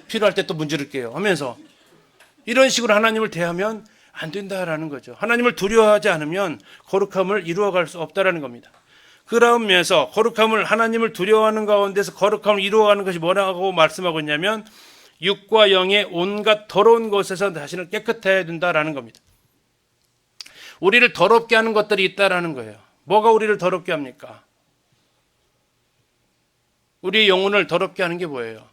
필요할 때 또 문지를게요 하면서 이런 식으로 하나님을 대하면 안 된다라는 거죠. 하나님을 두려워하지 않으면 거룩함을 이루어갈 수 없다라는 겁니다. 그러면서 거룩함을 하나님을 두려워하는 가운데서 거룩함을 이루어가는 것이 뭐라고 말씀하고 있냐면 육과 영의 온갖 더러운 것에서 자신을 깨끗해야 된다라는 겁니다. 우리를 더럽게 하는 것들이 있다라는 거예요. 뭐가 우리를 더럽게 합니까? 우리의 영혼을 더럽게 하는 게 뭐예요?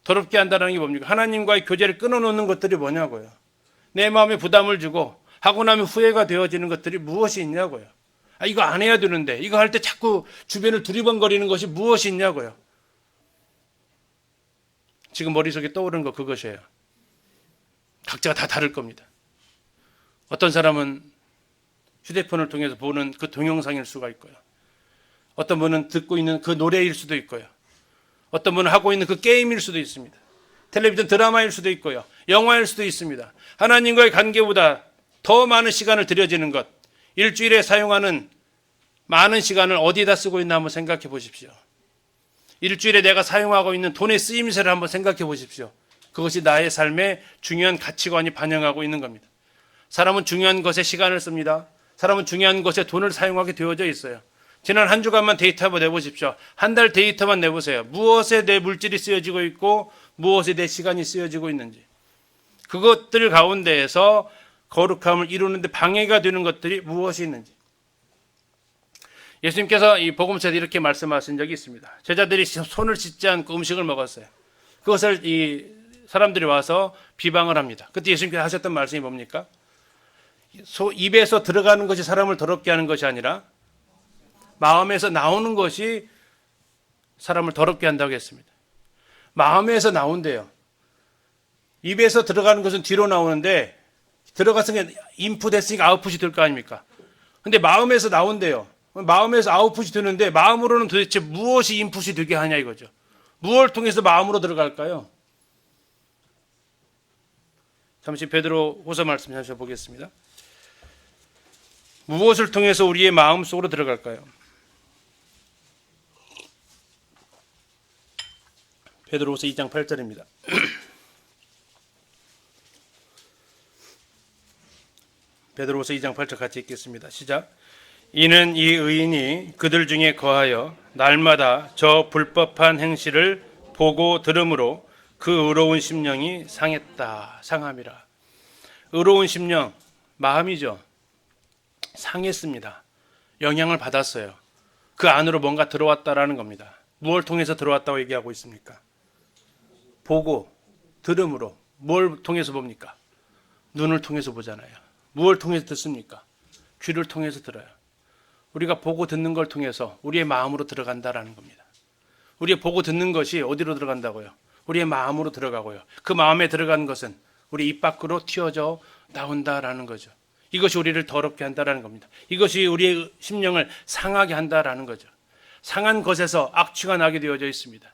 더럽게 한다는 게 뭡니까? 하나님과의 교제를 끊어놓는 것들이 뭐냐고요. 내 마음에 부담을 주고 하고 나면 후회가 되어지는 것들이 무엇이 있냐고요. 이거 안 해야 되는데 이거 할 때 자꾸 주변을 두리번거리는 것이 무엇이 있냐고요. 지금 머릿속에 떠오르는 거 그것이에요. 각자가 다 다를 겁니다. 어떤 사람은 휴대폰을 통해서 보는 그 동영상일 수가 있고요. 어떤 분은 듣고 있는 그 노래일 수도 있고요. 어떤 분은 하고 있는 그 게임일 수도 있습니다. 텔레비전 드라마일 수도 있고요. 영화일 수도 있습니다. 하나님과의 관계보다 더 많은 시간을 들여지는 것, 일주일에 사용하는 많은 시간을 어디에다 쓰고 있나 한번 생각해 보십시오. 일주일에 내가 사용하고 있는 돈의 쓰임새를 한번 생각해 보십시오. 그것이 나의 삶의 중요한 가치관이 반영하고 있는 겁니다. 사람은 중요한 것에 시간을 씁니다. 사람은 중요한 것에 돈을 사용하게 되어져 있어요. 지난 한 주간만 데이터 한번 내보십시오. 한 달 데이터만 내보세요. 무엇에 내 물질이 쓰여지고 있고 무엇에 내 시간이 쓰여지고 있는지. 그것들 가운데에서 거룩함을 이루는데 방해가 되는 것들이 무엇이 있는지. 예수님께서 이 복음서에서 이렇게 말씀하신 적이 있습니다. 제자들이 손을 씻지 않고 음식을 먹었어요. 그것을 이 사람들이 와서 비방을 합니다. 그때 예수님께서 하셨던 말씀이 뭡니까? 입에서 들어가는 것이 사람을 더럽게 하는 것이 아니라 마음에서 나오는 것이 사람을 더럽게 한다고 했습니다. 마음에서 나온대요. 입에서 들어가는 것은 뒤로 나오는데 들어갔으니까 인풋했으니까 아웃풋이 될 거 아닙니까? 근데 마음에서 나온대요. 마음에서 아웃풋이 되는데 마음으로는 도대체 무엇이 인풋이 되게 하냐 이거죠. 무엇을 통해서 마음으로 들어갈까요? 잠시 베드로 후서 말씀 잠시 보겠습니다. 무엇을 통해서 우리의 마음 속으로 들어갈까요? 베드로후서 2장 8절입니다. 베드로후서 2장 8절 같이 읽겠습니다. 시작. 이는 이 의인이 그들 중에 거하여 날마다 저 불법한 행실을 보고 들음으로 그 의로운 심령이 상함이라. 의로운 심령, 마음이죠. 상했습니다. 영향을 받았어요. 그 안으로 뭔가 들어왔다라는 겁니다. 무엇을 통해서 들어왔다고 얘기하고 있습니까? 보고 들음으로. 뭘 통해서 봅니까? 눈을 통해서 보잖아요. 무엇을 통해서 듣습니까? 귀를 통해서 들어요. 우리가 보고 듣는 걸 통해서 우리의 마음으로 들어간다라는 겁니다. 우리의 보고 듣는 것이 어디로 들어간다고요? 우리의 마음으로 들어가고요. 그 마음에 들어간 것은 우리 입 밖으로 튀어져 나온다라는 거죠. 이것이 우리를 더럽게 한다라는 겁니다. 이것이 우리의 심령을 상하게 한다라는 거죠. 상한 것에서 악취가 나게 되어져 있습니다.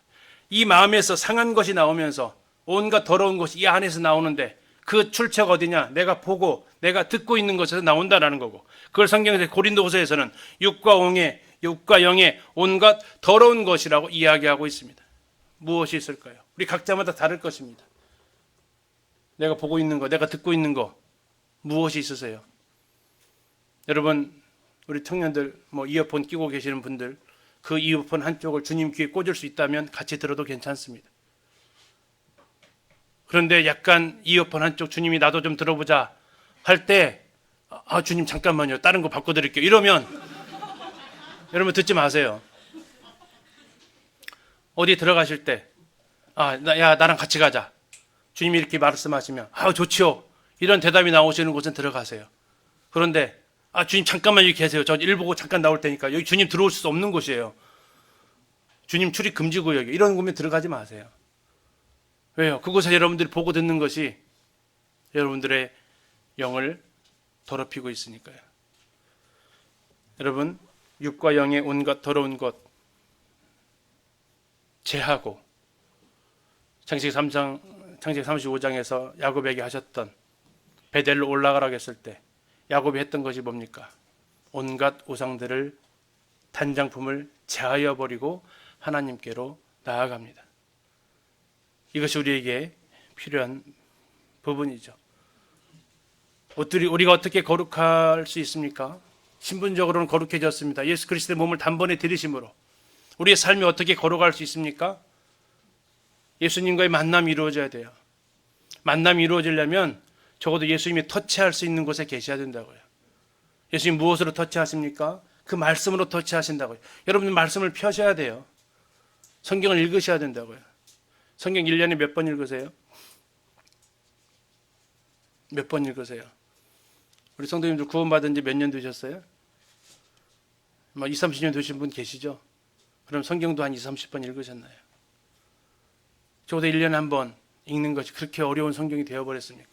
이 마음에서 상한 것이 나오면서 온갖 더러운 것이 이 안에서 나오는데 그 출처가 어디냐? 내가 보고 내가 듣고 있는 것에서 나온다라는 거고, 그걸 성경에서 고린도후서에서는 육과 영의 온갖 더러운 것이라고 이야기하고 있습니다. 무엇이 있을까요? 우리 각자마다 다를 것입니다. 내가 보고 있는 거, 내가 듣고 있는 거 무엇이 있으세요? 여러분, 우리 청년들 이어폰 끼고 계시는 분들, 그 이어폰 한쪽을 주님 귀에 꽂을 수 있다면 같이 들어도 괜찮습니다. 그런데 약간 이어폰 한쪽 주님이 나도 좀 들어보자 할 때 주님 잠깐만요, 다른 거 바꿔드릴게요 이러면 여러분 듣지 마세요. 어디 들어가실 때, 야, 나랑 같이 가자. 주님이 이렇게 말씀하시면, 좋지요. 이런 대답이 나오시는 곳은 들어가세요. 그런데, 주님 잠깐만 여기 계세요. 저 일 보고 잠깐 나올 테니까. 여기 주님 들어올 수 없는 곳이에요. 주님 출입 금지 구역이에요. 이런 곳에 들어가지 마세요. 왜요? 그곳에 여러분들이 보고 듣는 것이 여러분들의 영을 더럽히고 있으니까요. 여러분, 육과 영의 온갖 더러운 것 제하고 창세기 35장에서 야곱에게 하셨던 베델로 올라가라고 했을 때 야곱이 했던 것이 뭡니까? 온갖 우상들을 단장품을 제하여 버리고 하나님께로 나아갑니다. 이것이 우리에게 필요한 부분이죠. 우리가 어떻게 거룩할 수 있습니까? 신분적으로는 거룩해졌습니다. 예수 그리스도의 몸을 단번에 들이심으로. 우리의 삶이 어떻게 거룩할 수 있습니까? 예수님과의 만남이 이루어져야 돼요. 만남이 이루어지려면 적어도 예수님이 터치할 수 있는 곳에 계셔야 된다고요. 예수님 무엇으로 터치하십니까? 그 말씀으로 터치하신다고요. 여러분 말씀을 펴셔야 돼요. 성경을 읽으셔야 된다고요. 성경 1년에 몇 번 읽으세요? 몇 번 읽으세요? 우리 성도님들 구원받은 지 몇 년 되셨어요? 20, 30년 되신 분 계시죠? 그럼 성경도 한 20, 30번 읽으셨나요? 적어도 1년에 한 번 읽는 것이 그렇게 어려운 성경이 되어버렸습니까?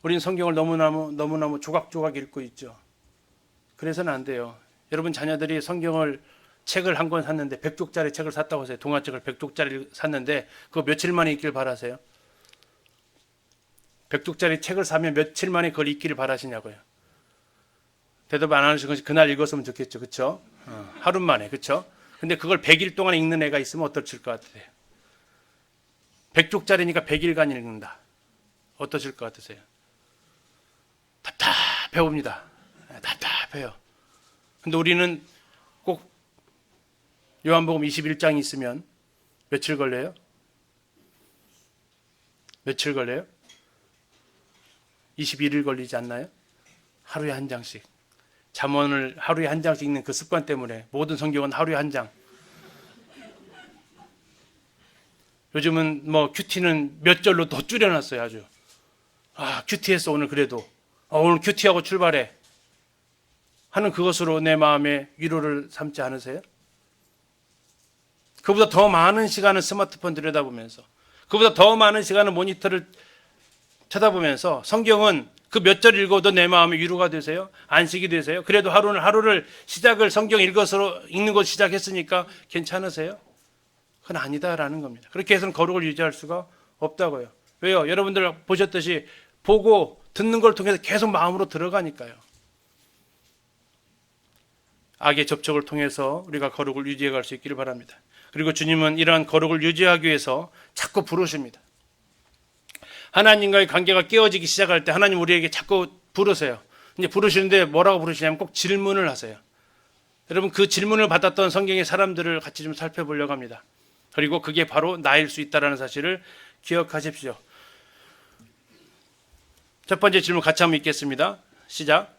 우리는 성경을 너무너무 조각조각 읽고 있죠. 그래서는 안 돼요. 여러분 자녀들이 책을 한 권 샀는데 100쪽짜리 책을 샀다고 하세요. 동화책을 100쪽짜리 샀는데 그거 며칠 만에 읽길 바라세요? 100쪽짜리 책을 사면 며칠 만에 그걸 읽기를 바라시냐고요. 대답 안 하시는 것이 그날 읽었으면 좋겠죠. 그렇죠? 하루 만에. 그렇죠? 근데 그걸 100일 동안 읽는 애가 있으면 어떠실 것 같으세요? 100쪽짜리니까 100일간 읽는다. 어떠실 것 같으세요? 답답해 봅니다. 답답해요. 근데 우리는 꼭 요한복음 21장이 있으면 며칠 걸려요? 며칠 걸려요? 21일 걸리지 않나요? 하루에 한 장씩. 잠언을 하루에 한 장씩 읽는 그 습관 때문에 모든 성경은 하루에 한 장. 요즘은 큐티는 몇 절로 더 줄여놨어요. 아주. 큐티했어 오늘 그래도. 오늘 큐티하고 출발해. 하는 그것으로 내 마음에 위로를 삼지 않으세요? 그보다 더 많은 시간을 스마트폰 들여다보면서, 그보다 더 많은 시간을 모니터를 쳐다보면서 성경은 그 몇 절 읽어도 내 마음에 위로가 되세요? 안식이 되세요? 그래도 하루를 시작을 성경 읽는 것 시작했으니까 괜찮으세요? 그건 아니다라는 겁니다. 그렇게 해서는 거룩을 유지할 수가 없다고요. 왜요? 여러분들 보셨듯이 보고 듣는 걸 통해서 계속 마음으로 들어가니까요. 악의 접촉을 통해서 우리가 거룩을 유지해 갈 수 있기를 바랍니다. 그리고 주님은 이러한 거룩을 유지하기 위해서 자꾸 부르십니다. 하나님과의 관계가 깨어지기 시작할 때 하나님 우리에게 자꾸 부르세요. 이제 부르시는데 뭐라고 부르시냐면 꼭 질문을 하세요. 여러분 그 질문을 받았던 성경의 사람들을 같이 좀 살펴보려고 합니다. 그리고 그게 바로 나일 수 있다는 사실을 기억하십시오. 첫 번째 질문 같이 한번 읽겠습니다. 시작.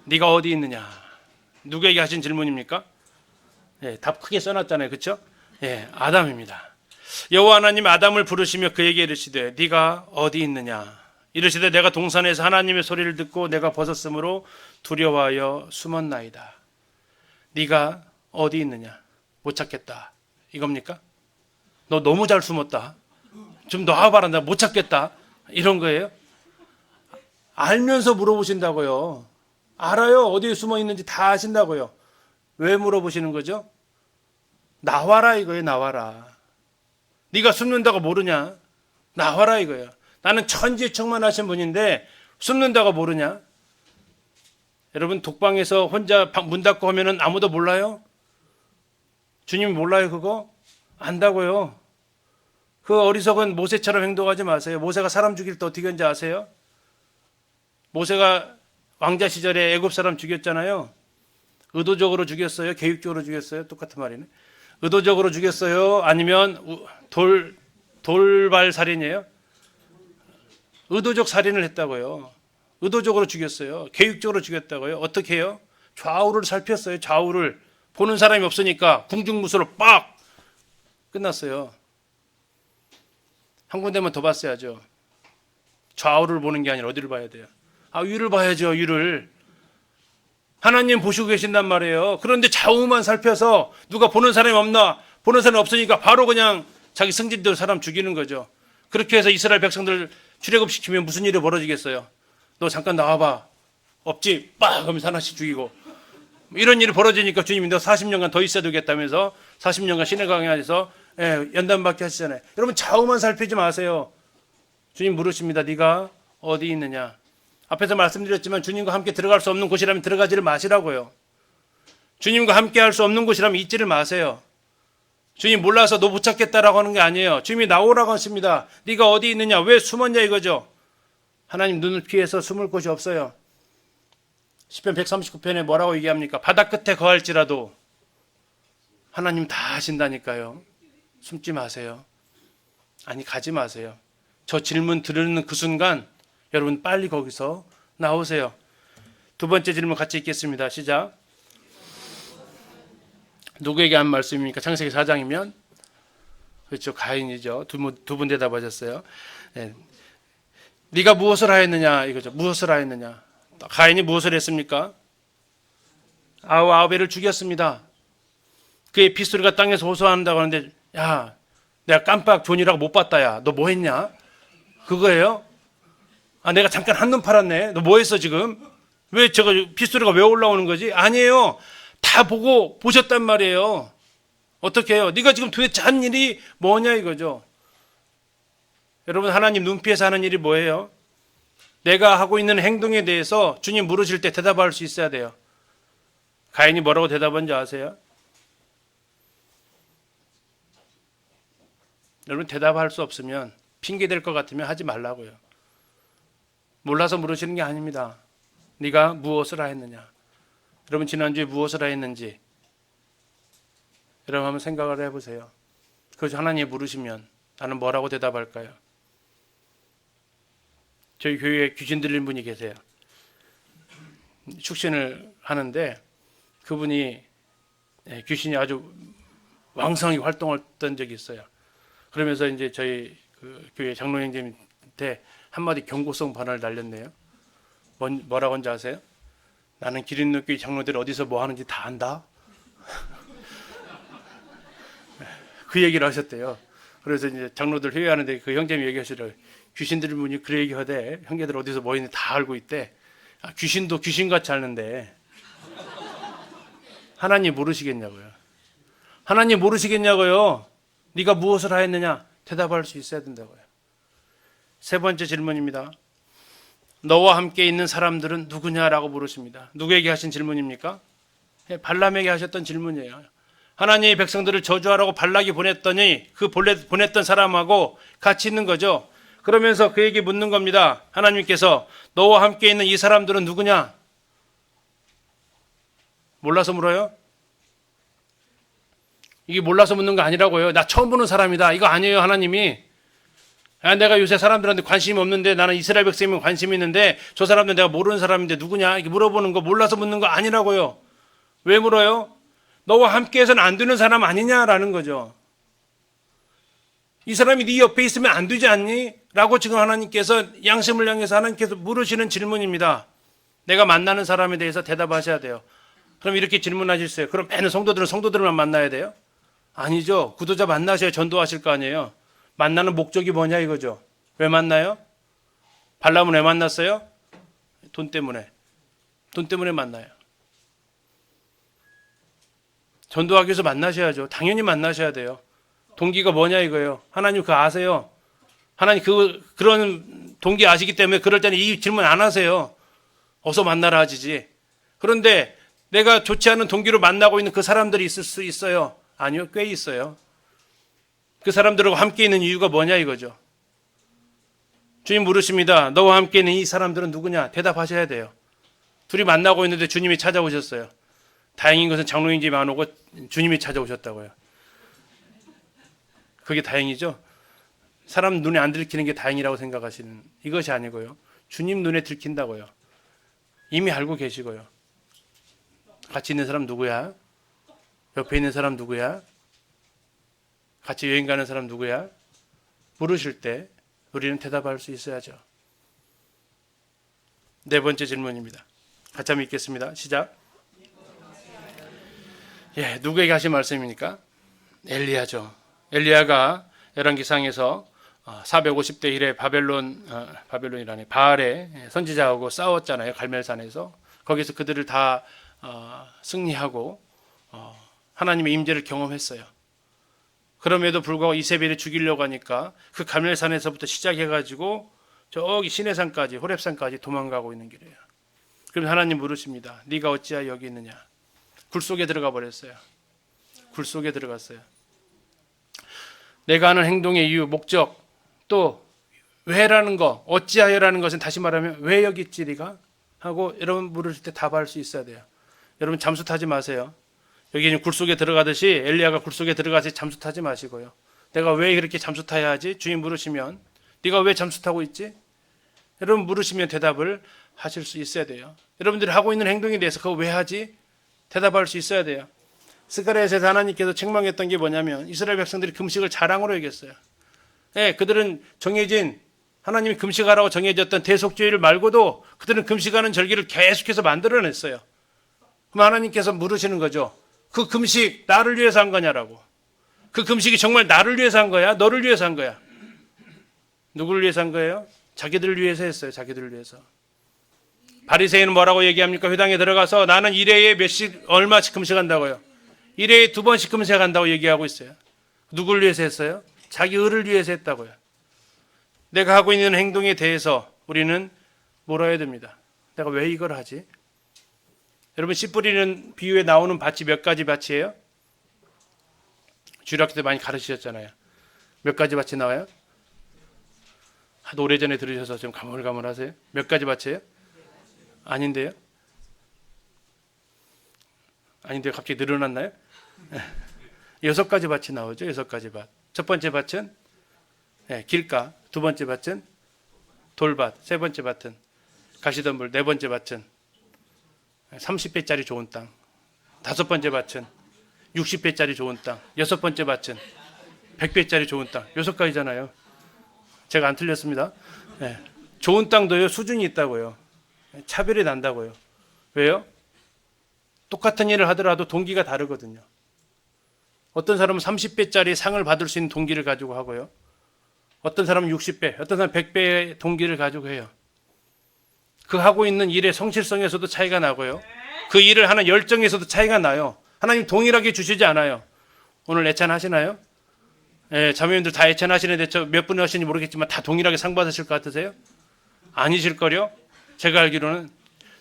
네가 어디 있느냐? 누구에게 하신 질문입니까? 답 크게 써놨잖아요. 그렇죠? 아담입니다. 여호와 하나님 아담을 부르시며 그에게 이르시되 네가 어디 있느냐? 이르시되 내가 동산에서 하나님의 소리를 듣고 내가 벗었으므로 두려워하여 숨었나이다. 네가 어디 있느냐? 못 찾겠다. 이겁니까? 너 너무 잘 숨었다. 좀 나와봐라. 나 못 찾겠다. 이런 거예요? 알면서 물어보신다고요. 알아요. 어디에 숨어 있는지 다 아신다고요. 왜 물어보시는 거죠? 나와라 이거예요. 나와라. 네가 숨는다고 모르냐? 나와라 이거예요. 나는 천지충만하신 분인데 숨는다고 모르냐? 여러분 독방에서 혼자 문 닫고 하면은 아무도 몰라요? 주님이 몰라요 그거? 안다고요. 그 어리석은 모세처럼 행동하지 마세요. 모세가 사람 죽일 때 어떻게 했는지 아세요? 모세가 왕자 시절에 애굽 사람 죽였잖아요. 의도적으로 죽였어요? 계획적으로 죽였어요? 똑같은 말이네. 의도적으로 죽였어요? 아니면 돌발 살인이에요? 의도적 살인을 했다고요. 의도적으로 죽였어요. 계획적으로 죽였다고요. 어떻게 해요? 좌우를 살폈어요. 좌우를. 보는 사람이 없으니까 궁중무소로 빡 끝났어요. 한 군데만 더 봤어야죠. 좌우를 보는 게 아니라 어디를 봐야 돼요? 위를 봐야죠. 위를. 하나님 보시고 계신단 말이에요. 그런데 좌우만 살펴서 누가 보는 사람이 없나? 보는 사람이 없으니까 바로 그냥 자기 승질대로 사람 죽이는 거죠. 그렇게 해서 이스라엘 백성들 출애굽시키면 무슨 일이 벌어지겠어요? 너 잠깐 나와봐. 없지? 빡! 하면서 하나씩 죽이고. 이런 일이 벌어지니까 주님이 너 40년간 더 있어야 되겠다면서 40년간 시내강에 안에서 연단받게 하시잖아요. 여러분 좌우만 살피지 마세요. 주님 물으십니다. 네가 어디 있느냐? 앞에서 말씀드렸지만 주님과 함께 들어갈 수 없는 곳이라면 들어가지를 마시라고요. 주님과 함께 할 수 없는 곳이라면 있지를 마세요. 주님 몰라서 너 못 찾겠다라고 하는 게 아니에요. 주님이 나오라고 하십니다. 네가 어디 있느냐? 왜 숨었냐 이거죠. 하나님 눈을 피해서 숨을 곳이 없어요. 시편 139편에 뭐라고 얘기합니까? 바다 끝에 거할지라도 하나님 다 아신다니까요. 숨지 마세요. 아니 가지 마세요. 저 질문 들으는 그 순간 여러분 빨리 거기서 나오세요. 두 번째 질문 같이 읽겠습니다. 시작. 누구에게 한 말씀입니까? 창세기 4장이면 그렇죠. 가인이죠. 두 분 대답하셨어요. 네. 네가 무엇을 하였느냐 이거죠. 무엇을 하였느냐. 가인이 무엇을 했습니까? 아벨을 죽였습니다. 그의 핏소리가 땅에서 호소한다고 하는데 야 내가 깜빡 존이라고 못 봤다. 야 너 뭐 했냐? 그거예요? 내가 잠깐 한눈 팔았네. 너 뭐 했어 지금? 왜 저거 핏소리가 왜 올라오는 거지? 아니에요. 다 보셨단 말이에요. 어떻게 해요? 네가 지금 도대체 한 일이 뭐냐 이거죠. 여러분 하나님 눈 피해서 하는 일이 뭐예요? 내가 하고 있는 행동에 대해서 주님 물으실 때 대답할 수 있어야 돼요. 가인이 뭐라고 대답한지 아세요? 여러분 대답할 수 없으면 핑계 댈 것 같으면 하지 말라고요. 몰라서 물으시는 게 아닙니다. 네가 무엇을 하였느냐. 여러분 지난주에 무엇을 하였는지 여러분 한번 생각을 해보세요. 그것이 하나님이 물으시면 나는 뭐라고 대답할까요? 저희 교회에 귀신 들린 분이 계세요. 축신을 하는데 그분이 귀신이 아주 왕성하게 활동했던 적이 있어요. 그러면서 이제 저희 그 교회 장로 형제님한테 한마디 경고성 발언을 날렸네요. 뭐라고 한지 아세요? 나는 기린노교회 장로들이 어디서 뭐 하는지 다 안다. 그 얘기를 하셨대요. 그래서 이제 장로들 회의하는데 그 형제님이 얘기하시더라고요. 귀신 들린 분이 그래 얘기하대. 형제들 어디서 뭐 있는지 다 알고 있대. 귀신도 귀신같이 하는데 하나님 모르시겠냐고요. 하나님 모르시겠냐고요. 네가 무엇을 하였느냐 대답할 수 있어야 된다고요. 세 번째 질문입니다. 너와 함께 있는 사람들은 누구냐라고 물으십니다. 누구에게 하신 질문입니까? 발람에게 하셨던 질문이에요. 하나님의 백성들을 저주하라고 발락이 보냈더니 그 보냈던 사람하고 같이 있는 거죠. 그러면서 그에게 묻는 겁니다. 하나님께서 너와 함께 있는 이 사람들은 누구냐? 몰라서 물어요? 이게 몰라서 묻는 거 아니라고요. 나 처음 보는 사람이다. 이거 아니에요. 하나님이. 내가 요새 사람들한테 관심이 없는데 나는 이스라엘 백성이면 관심이 있는데 저 사람들 내가 모르는 사람인데 누구냐? 이렇게 물어보는 거 몰라서 묻는 거 아니라고요. 왜 물어요? 너와 함께해서는 안 되는 사람 아니냐라는 거죠. 이 사람이 네 옆에 있으면 안 되지 않니? 라고 지금 하나님께서 양심을 향해서 하나님께서 물으시는 질문입니다. 내가 만나는 사람에 대해서 대답하셔야 돼요. 그럼 이렇게 질문하실 수 있어요. 그럼 매는 성도들만 만나야 돼요? 아니죠. 구도자 만나셔야 전도하실 거 아니에요. 만나는 목적이 뭐냐 이거죠. 왜 만나요? 발람은 왜 만났어요? 돈 때문에. 돈 때문에 만나요. 전도하기 위해서 만나셔야죠. 당연히 만나셔야 돼요. 동기가 뭐냐 이거예요. 하나님 그거 아세요. 하나님 그런 동기 아시기 때문에 그럴 때는 이 질문 안 하세요. 어서 만나라 하지지. 그런데 내가 좋지 않은 동기로 만나고 있는 그 사람들이 있을 수 있어요. 아니요. 꽤 있어요. 그 사람들하고 함께 있는 이유가 뭐냐 이거죠. 주님 물으십니다. 너와 함께 있는 이 사람들은 누구냐? 대답하셔야 돼요. 둘이 만나고 있는데 주님이 찾아오셨어요. 다행인 것은 장로님이 안 오고 주님이 찾아오셨다고요. 그게 다행이죠. 사람 눈에 안 들키는 게 다행이라고 생각하시는 이것이 아니고요. 주님 눈에 들킨다고요. 이미 알고 계시고요. 같이 있는 사람 누구야? 옆에 있는 사람 누구야? 같이 여행 가는 사람 누구야? 물으실 때 우리는 대답할 수 있어야죠. 네 번째 질문입니다. 같이 한번 읽겠습니다. 시작. 예, 누구에게 하신 말씀입니까? 엘리야죠. 엘리야가 열왕기상에서 450대 1에 바벨론이라니 바알의 선지자하고 싸웠잖아요. 갈멜산에서. 거기서 그들을 다 승리하고 하나님의 임재를 경험했어요. 그럼에도 불구하고 이세벨이 죽이려고 하니까 그 갈멜산에서부터 시작해가지고 저기 시내산까지 호렙산까지 도망가고 있는 길이에요. 그럼 하나님 물으십니다. 네가 어찌하여 여기 있느냐? 굴 속에 들어가 버렸어요. 굴 속에 들어갔어요. 내가 하는 행동의 이유, 목적, 또 왜라는 거, 어찌하여라는 것은 다시 말하면 왜 여기 있지 네가? 하고 여러분 물으실 때 답할 수 있어야 돼요. 여러분 잠수 타지 마세요. 여기 지금 굴 속에 들어가듯이 엘리야가 굴 속에 들어가서 잠수 타지 마시고요. 내가 왜 그렇게 잠수 타야 하지? 주인 물으시면 네가 왜 잠수 타고 있지? 여러분 물으시면 대답을 하실 수 있어야 돼요. 여러분들이 하고 있는 행동에 대해서 그거 왜 하지? 대답할 수 있어야 돼요. 스가랴에서 하나님께서 책망했던 게 뭐냐면 이스라엘 백성들이 금식을 자랑으로 여겼어요. 네, 그들은 정해진 하나님이 금식하라고 정해졌던 대속죄일 말고도 그들은 금식하는 절기를 계속해서 만들어냈어요. 그럼 하나님께서 물으시는 거죠. 그 금식 나를 위해서 한 거냐라고. 그 금식이 정말 나를 위해서 한 거야? 너를 위해서 한 거야? 누구를 위해서 한 거예요? 자기들을 위해서 했어요. 자기들을 위해서. 바리새인은 뭐라고 얘기합니까? 회당에 들어가서 나는 일회에 몇씩 얼마씩 금식한다고요. 일회에 2번씩 금식한다고 얘기하고 있어요. 누구를 위해서 했어요? 자기 의를 위해서 했다고요. 내가 하고 있는 행동에 대해서 우리는 물어야 됩니다. 내가 왜 이걸 하지? 여러분 씨 뿌리는 비유에 나오는 밭이 몇 가지 밭이에요? 주일학교 때 많이 가르치셨잖아요. 몇 가지 밭이 나와요? 하도 오래전에 들으셔서 좀 가물가물하세요. 몇 가지 밭이에요? 아닌데요? 아닌데요? 갑자기 늘어났나요? 6가지 밭이 나오죠. 6가지 밭. 첫 번째 밭은 길가, 두 번째 밭은 돌밭, 세 번째 밭은 가시덤불, 네 번째 밭은 30배짜리 좋은 땅, 다섯 번째 밭은 60배짜리 좋은 땅, 여섯 번째 밭은 100배짜리 좋은 땅. 6가지잖아요. 제가 안 틀렸습니다. 좋은 땅도요 수준이 있다고요. 차별이 난다고요. 왜요? 똑같은 일을 하더라도 동기가 다르거든요. 어떤 사람은 30배짜리 상을 받을 수 있는 동기를 가지고 하고요. 어떤 사람은 60배, 어떤 사람은 100배의 동기를 가지고 해요. 그 하고 있는 일의 성실성에서도 차이가 나고요. 그 일을 하는 열정에서도 차이가 나요. 하나님 동일하게 주시지 않아요. 오늘 애찬하시나요? 자매님들 다 애찬하시는데 저 몇 분 하시는지 모르겠지만 다 동일하게 상 받으실 것 같으세요? 아니실걸요? 제가 알기로는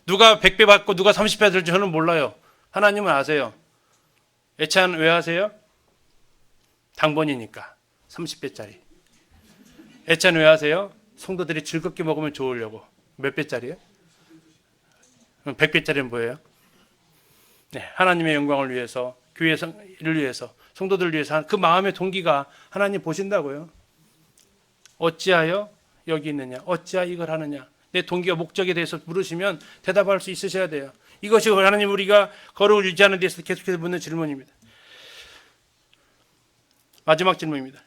누가 100배 받고 누가 30배 받을지 저는 몰라요. 하나님은 아세요. 애찬 왜 하세요? 당번이니까 30배짜리. 애찬 왜 하세요? 성도들이 즐겁게 먹으면 좋으려고. 몇 배짜리예요? 100배짜리는 뭐예요? 하나님의 영광을 위해서, 교회를 위해서, 성도들을 위해서 그 마음의 동기가 하나님 보신다고요. 어찌하여 여기 있느냐? 어찌하여 이걸 하느냐? 내 동기와 목적에 대해서 물으시면 대답할 수 있으셔야 돼요. 이것이 하나님 우리가 거룩을 유지하는 데 있어서 계속해서 묻는 질문입니다. 마지막 질문입니다.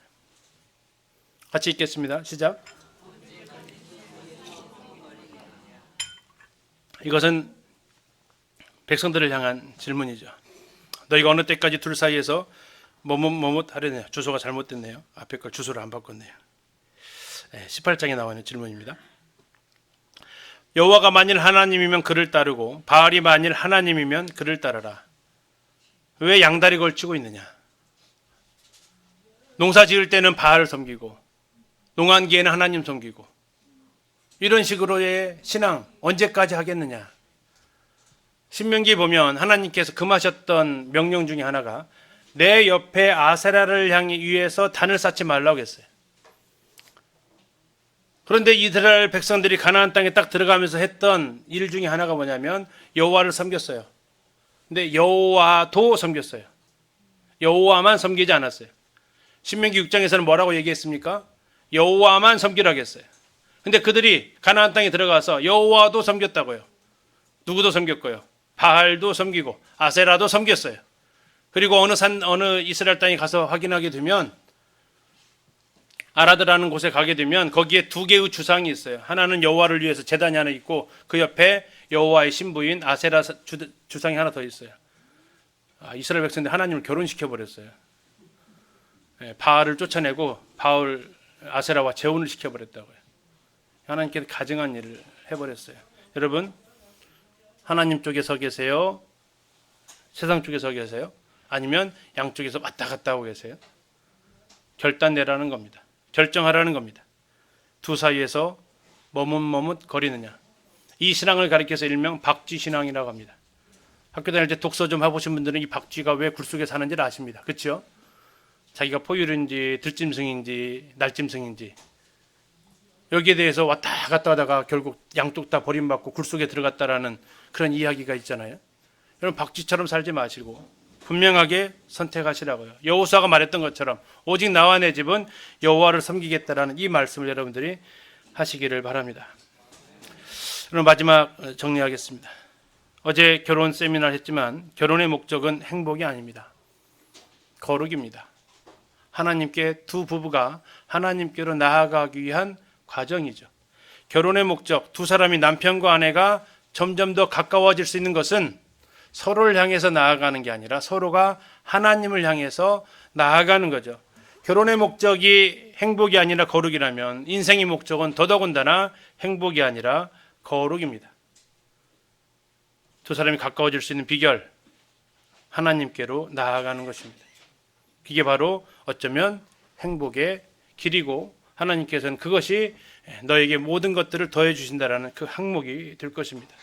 같이 읽겠습니다. 시작. 이것은 백성들을 향한 질문이죠. 너희가 어느 때까지 둘 사이에서 뭐뭇 하려냐. 주소가 잘못됐네요. 앞에 걸 주소를 안 바꿨네요. 18장에 나와 있는 질문입니다. 여호와가 만일 하나님이면 그를 따르고 바알이 만일 하나님이면 그를 따르라. 왜 양다리 걸치고 있느냐. 농사 지을 때는 바알을 섬기고 농한기에는 하나님 섬기고 이런 식으로의 신앙 언제까지 하겠느냐. 신명기 보면 하나님께서 금하셨던 명령 중에 하나가 내 옆에 아세라를 향해 위해서 단을 쌓지 말라고 했어요. 그런데 이스라엘 백성들이 가나안 땅에 딱 들어가면서 했던 일 중에 하나가 뭐냐면 여호와를 섬겼어요. 근데 여호와도 섬겼어요. 여호와만 섬기지 않았어요. 신명기 6장에서는 뭐라고 얘기했습니까? 여호와만 섬기라고 했어요. 근데 그들이 가나안 땅에 들어가서 여호와도 섬겼다고요. 누구도 섬겼고요. 바알도 섬기고 아세라도 섬겼어요. 그리고 어느 이스라엘 땅에 가서 확인하게 되면, 아라드라는 곳에 가게 되면 거기에 두 개의 주상이 있어요. 하나는 여호와를 위해서 제단이 하나 있고 그 옆에 여호와의 신부인 아세라 주상이 하나 더 있어요. 이스라엘 백성들 하나님을 결혼시켜 버렸어요. 바알을 쫓아내고 바알 아세라와 재혼을 시켜 버렸다고요. 하나님께서 가증한 일을 해버렸어요. 여러분, 하나님 쪽에 서 계세요? 세상 쪽에 서 계세요? 아니면 양쪽에서 왔다 갔다 하고 계세요? 결단 내라는 겁니다. 결정하라는 겁니다. 두 사이에서 머뭇머뭇 거리느냐. 이 신앙을 가리켜서 일명 박쥐 신앙이라고 합니다. 학교 다닐 때 독서 좀 해보신 분들은 이 박쥐가 왜 굴속에 사는지를 아십니다. 그렇죠? 자기가 포유류인지 들짐승인지 날짐승인지 여기에 대해서 왔다 갔다 하다가 결국 양쪽 다 버림받고 굴속에 들어갔다라는 그런 이야기가 있잖아요. 여러분, 박쥐처럼 살지 마시고 분명하게 선택하시라고요. 여호수아가 말했던 것처럼 오직 나와 내 집은 여호와를 섬기겠다라는 이 말씀을 여러분들이 하시기를 바랍니다. 그럼 마지막 정리하겠습니다. 어제 결혼 세미나를 했지만 결혼의 목적은 행복이 아닙니다. 거룩입니다. 하나님께 두 부부가 하나님께로 나아가기 위한 과정이죠. 결혼의 목적, 두 사람이 남편과 아내가 점점 더 가까워질 수 있는 것은 서로를 향해서 나아가는 게 아니라 서로가 하나님을 향해서 나아가는 거죠. 결혼의 목적이 행복이 아니라 거룩이라면 인생의 목적은 더더군다나 행복이 아니라 거룩입니다. 두 사람이 가까워질 수 있는 비결, 하나님께로 나아가는 것입니다. 그게 바로 어쩌면 행복의 길이고 하나님께서는 그것이 너에게 모든 것들을 더해 주신다라는 그 항목이 될 것입니다.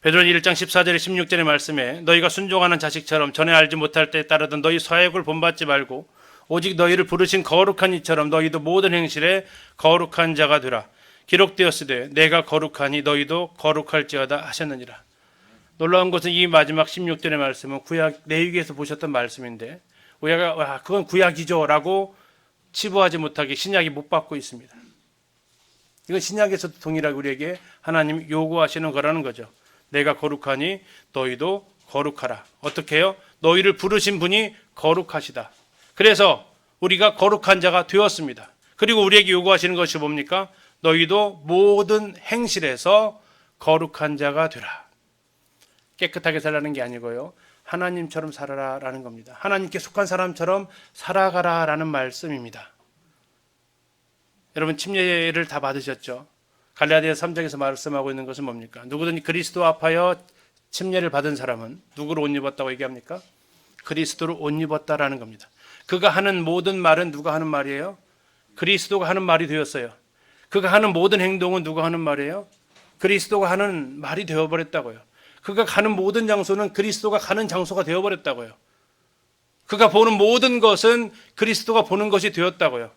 베드로는 1장 14절에 16절의 말씀에 너희가 순종하는 자식처럼 전에 알지 못할 때에 따르던 너희 사역을 본받지 말고 오직 너희를 부르신 거룩한 이처럼 너희도 모든 행실에 거룩한 자가 되라. 기록되었으되 내가 거룩하니 너희도 거룩할지어다 하셨느니라. 놀라운 것은 이 마지막 16절의 말씀은 구약 레위기에서 보셨던 말씀인데 우리가 그건 구약이죠 라고 치부하지 못하게 신약이 못 받고 있습니다. 이건 신약에서도 동일하게 우리에게 하나님이 요구하시는 거라는 거죠. 내가 거룩하니 너희도 거룩하라. 어떻게 해요? 너희를 부르신 분이 거룩하시다. 그래서 우리가 거룩한 자가 되었습니다. 그리고 우리에게 요구하시는 것이 뭡니까? 너희도 모든 행실에서 거룩한 자가 되라. 깨끗하게 살라는 게 아니고요. 하나님처럼 살아라라는 겁니다. 하나님께 속한 사람처럼 살아가라라는 말씀입니다. 여러분, 침례를 다 받으셨죠? 갈라디아서 3장에서 말씀하고 있는 것은 뭡니까? 누구든지 그리스도 앞하여 침례를 받은 사람은 누구를 옷 입었다고 얘기합니까? 그리스도를 옷 입었다라는 겁니다. 그가 하는 모든 말은 누가 하는 말이에요? 그리스도가 하는 말이 되었어요. 그가 하는 모든 행동은 누가 하는 말이에요? 그리스도가 하는 말이 되어버렸다고요. 그가 가는 모든 장소는 그리스도가 가는 장소가 되어버렸다고요. 그가 보는 모든 것은 그리스도가 보는 것이 되었다고요.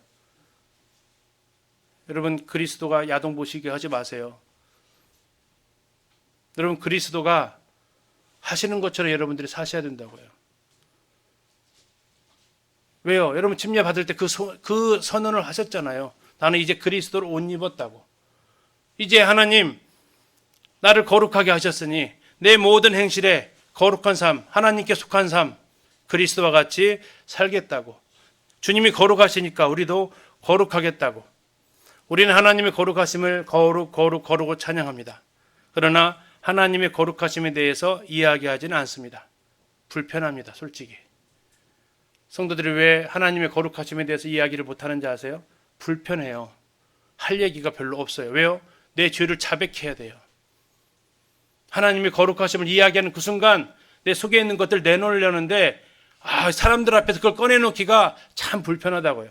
여러분, 그리스도가 야동 보시게 하지 마세요. 여러분, 그리스도가 하시는 것처럼 여러분들이 사셔야 된다고요. 왜요? 여러분, 침례 받을 때 그 선언을 하셨잖아요. 나는 이제 그리스도를 옷 입었다고. 이제 하나님 나를 거룩하게 하셨으니 내 모든 행실에 거룩한 삶, 하나님께 속한 삶, 그리스도와 같이 살겠다고. 주님이 거룩하시니까 우리도 거룩하겠다고. 우리는 하나님의 거룩하심을 거룩을 찬양합니다. 그러나 하나님의 거룩하심에 대해서 이야기하지는 않습니다. 불편합니다, 솔직히. 성도들이 왜 하나님의 거룩하심에 대해서 이야기를 못하는지 아세요? 불편해요. 할 얘기가 별로 없어요. 왜요? 내 죄를 자백해야 돼요. 하나님의 거룩하심을 이야기하는 그 순간 내 속에 있는 것들 내놓으려는데 사람들 앞에서 그걸 꺼내놓기가 참 불편하다고요.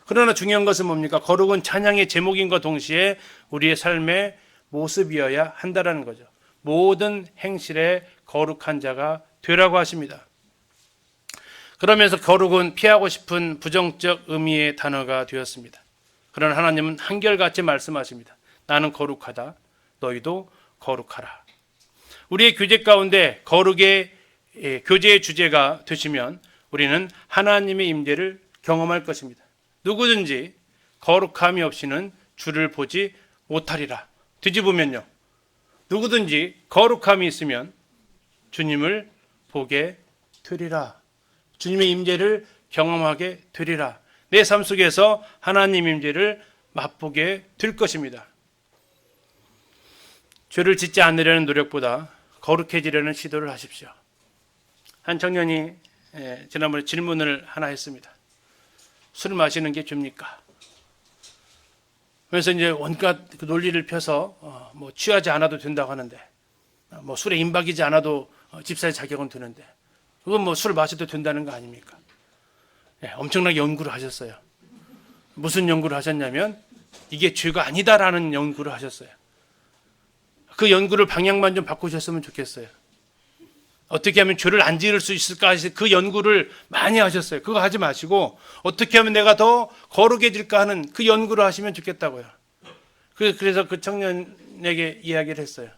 그러나 중요한 것은 뭡니까? 거룩은 찬양의 제목인과 동시에 우리의 삶의 모습이어야 한다는 거죠. 모든 행실에 거룩한 자가 되라고 하십니다. 그러면서 거룩은 피하고 싶은 부정적 의미의 단어가 되었습니다. 그러나 하나님은 한결같이 말씀하십니다. 나는 거룩하다. 너희도 거룩하라. 우리의 교제 가운데 거룩의 교제의 주제가 되시면 우리는 하나님의 임재를 경험할 것입니다. 누구든지 거룩함이 없이는 주를 보지 못하리라. 뒤집으면요. 누구든지 거룩함이 있으면 주님을 보게 되리라. 주님의 임재를 경험하게 되리라. 내 삶 속에서 하나님 임재를 맛보게 될 것입니다. 죄를 짓지 않으려는 노력보다 거룩해지려는 시도를 하십시오. 한 청년이 지난번에 질문을 하나 했습니다. 술 마시는 게 죄입니까? 그래서 이제 온갖 그 논리를 펴서 뭐 취하지 않아도 된다고 하는데, 뭐 술에 임박이지 않아도 집사의 자격은 되는데, 그건 뭐 술 마셔도 된다는 거 아닙니까? 엄청나게 연구를 하셨어요. 무슨 연구를 하셨냐면 이게 죄가 아니다라는 연구를 하셨어요. 그 연구를 방향만 좀 바꾸셨으면 좋겠어요. 어떻게 하면 죄를 안 지을 수 있을까 해서 그 연구를 많이 하셨어요. 그거 하지 마시고 어떻게 하면 내가 더 거룩해질까 하는 그 연구를 하시면 좋겠다고요. 그래서 그 청년에게 이야기를 했어요.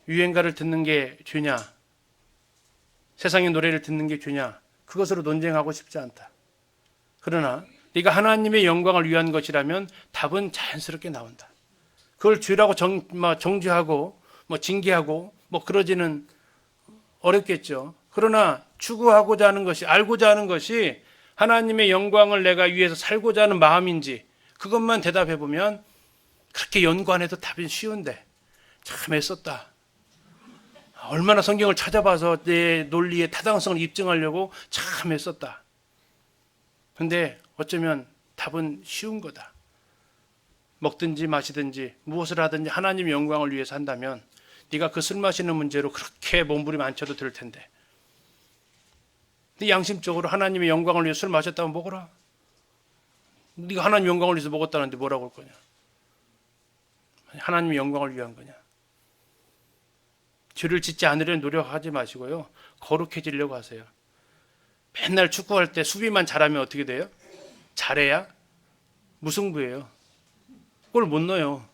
유행가를 듣는 게 죄냐, 세상의 노래를 듣는 게 죄냐, 그것으로 논쟁하고 싶지 않다. 그러나 네가 하나님의 영광을 위한 것이라면 답은 자연스럽게 나온다. 그걸 죄라고 정죄하고 징계하고 그러지는 어렵겠죠. 그러나 추구하고자 하는 것이, 알고자 하는 것이 하나님의 영광을 내가 위해서 살고자 하는 마음인지 그것만 대답해 보면 그렇게 연구 안 해도 답이 쉬운데 참 애썼다. 얼마나 성경을 찾아봐서 내 논리의 타당성을 입증하려고 참 애썼다. 근데 어쩌면 답은 쉬운 거다. 먹든지 마시든지 무엇을 하든지 하나님의 영광을 위해서 한다면 네가 그 술 마시는 문제로 그렇게 몸부림 안 쳐도 될 텐데, 네 양심적으로 하나님의 영광을 위해 술 마셨다면 먹어라. 네가 하나님 영광을 위해서 먹었다는데 뭐라고 할 거냐? 하나님의 영광을 위한 거냐? 죄를 짓지 않으려는 노력하지 마시고요, 거룩해지려고 하세요. 맨날 축구할 때 수비만 잘하면 어떻게 돼요? 잘해야 무승부예요. 골 못 넣어요.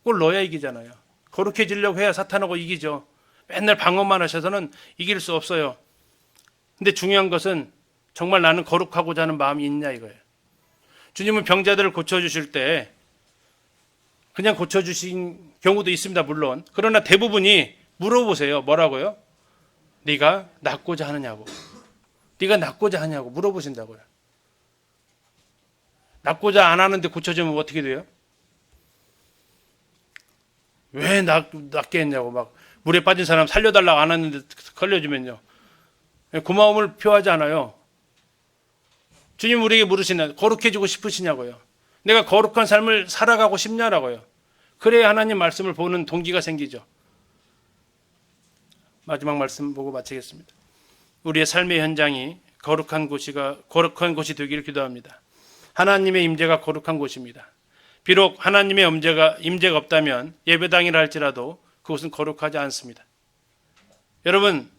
골 넣어야 이기잖아요. 거룩해지려고 해야 사탄하고 이기죠. 맨날 방어만 하셔서는 이길 수 없어요. 근데 중요한 것은 정말 나는 거룩하고자 하는 마음이 있냐 이거예요. 주님은 병자들을 고쳐주실 때 그냥 고쳐주신 경우도 있습니다, 물론. 그러나 대부분이 물어보세요. 뭐라고요? 네가 낫고자 하느냐고. 네가 낫고자 하냐고 물어보신다고요. 낫고자 안 하는데 고쳐지면 어떻게 돼요? 왜 낫게 했냐고 막 물에 빠진 사람 살려달라고 안 하는데 걸려주면요. 고마움을 표하지 않아요. 주님 우리에게 물으시는 거룩해지고 싶으시냐고요. 내가 거룩한 삶을 살아가고 싶냐라고요. 그래야 하나님 말씀을 보는 동기가 생기죠. 마지막 말씀 보고 마치겠습니다. 우리의 삶의 현장이 거룩한 곳이 되기를 기도합니다. 하나님의 임재가 거룩한 곳입니다. 비록 하나님의 임재가 없다면 예배당이라 할지라도 그곳은 거룩하지 않습니다. 여러분,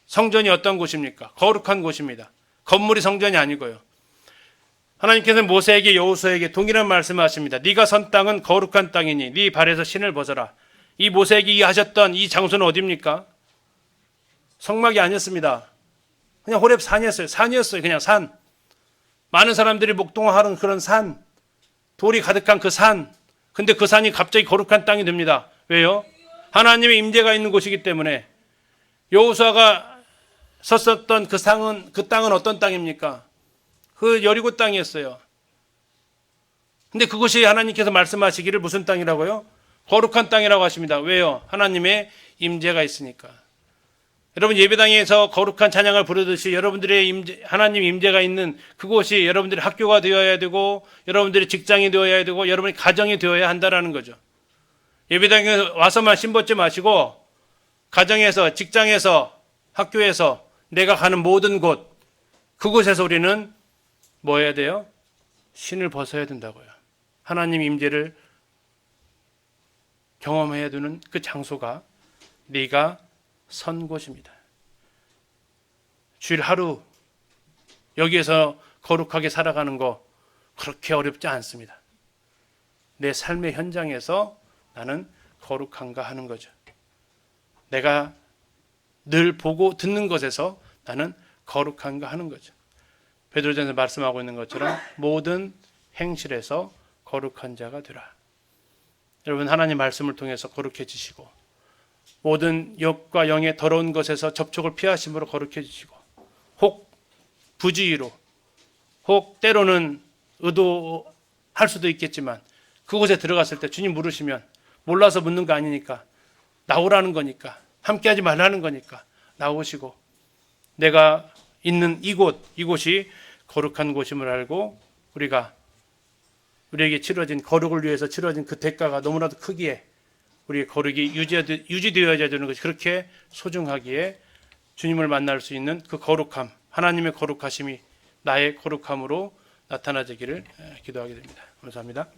성전이 어떤 곳입니까? 거룩한 곳입니다. 건물이 성전이 아니고요. 하나님께서는 모세에게 여호수아에게 동일한 말씀을 하십니다. 네가 선 땅은 거룩한 땅이니 네 발에서 신을 벗어라. 이 모세에게 하셨던 이 장소는 어디입니까? 성막이 아니었습니다. 그냥 호렙 산이었어요. 산이었어요. 그냥 산. 많은 사람들이 목동하는 그런 산. 돌이 가득한 그 산. 근데 그 산이 갑자기 거룩한 땅이 됩니다. 왜요? 하나님의 임재가 있는 곳이기 때문에. 여호수아가 섰었던 그 땅은 어떤 땅입니까? 그 여리고 땅이었어요. 근데 그것이 하나님께서 말씀하시기를 무슨 땅이라고요? 거룩한 땅이라고 하십니다. 왜요? 하나님의 임재가 있으니까. 여러분 예배당에서 거룩한 찬양을 부르듯이 여러분들의 하나님 임재가 있는 그곳이 여러분들의 학교가 되어야 되고 여러분들의 직장이 되어야 되고 여러분의 가정이 되어야 한다라는 거죠. 예배당에 와서만 신벗지 마시고 가정에서, 직장에서, 학교에서 내가 가는 모든 곳, 그곳에서 우리는 뭐 해야 돼요? 신을 벗어야 된다고요. 하나님 임재를 경험해야 되는 그 장소가 네가 선 곳입니다. 주일 하루 여기에서 거룩하게 살아가는 거 그렇게 어렵지 않습니다. 내 삶의 현장에서 나는 거룩한가 하는 거죠. 내가 늘 보고 듣는 것에서 나는 거룩한가 하는 거죠. 베드로전서 말씀하고 있는 것처럼 모든 행실에서 거룩한 자가 되라. 여러분 하나님 말씀을 통해서 거룩해지시고 모든 영과 영의 더러운 것에서 접촉을 피하심으로 거룩해 주시고, 혹 부주의로, 혹 때로는 의도할 수도 있겠지만 그곳에 들어갔을 때 주님 물으시면 몰라서 묻는 거 아니니까, 나오라는 거니까, 함께하지 말라는 거니까 나오시고, 내가 있는 이곳이 거룩한 곳임을 알고 우리에게 치러진, 거룩을 위해서 치러진 그 대가가 너무나도 크기에 우리의 거룩이 유지되어야 되는 것이 그렇게 소중하기에 주님을 만날 수 있는 그 거룩함, 하나님의 거룩하심이 나의 거룩함으로 나타나지기를 기도하게 됩니다. 감사합니다.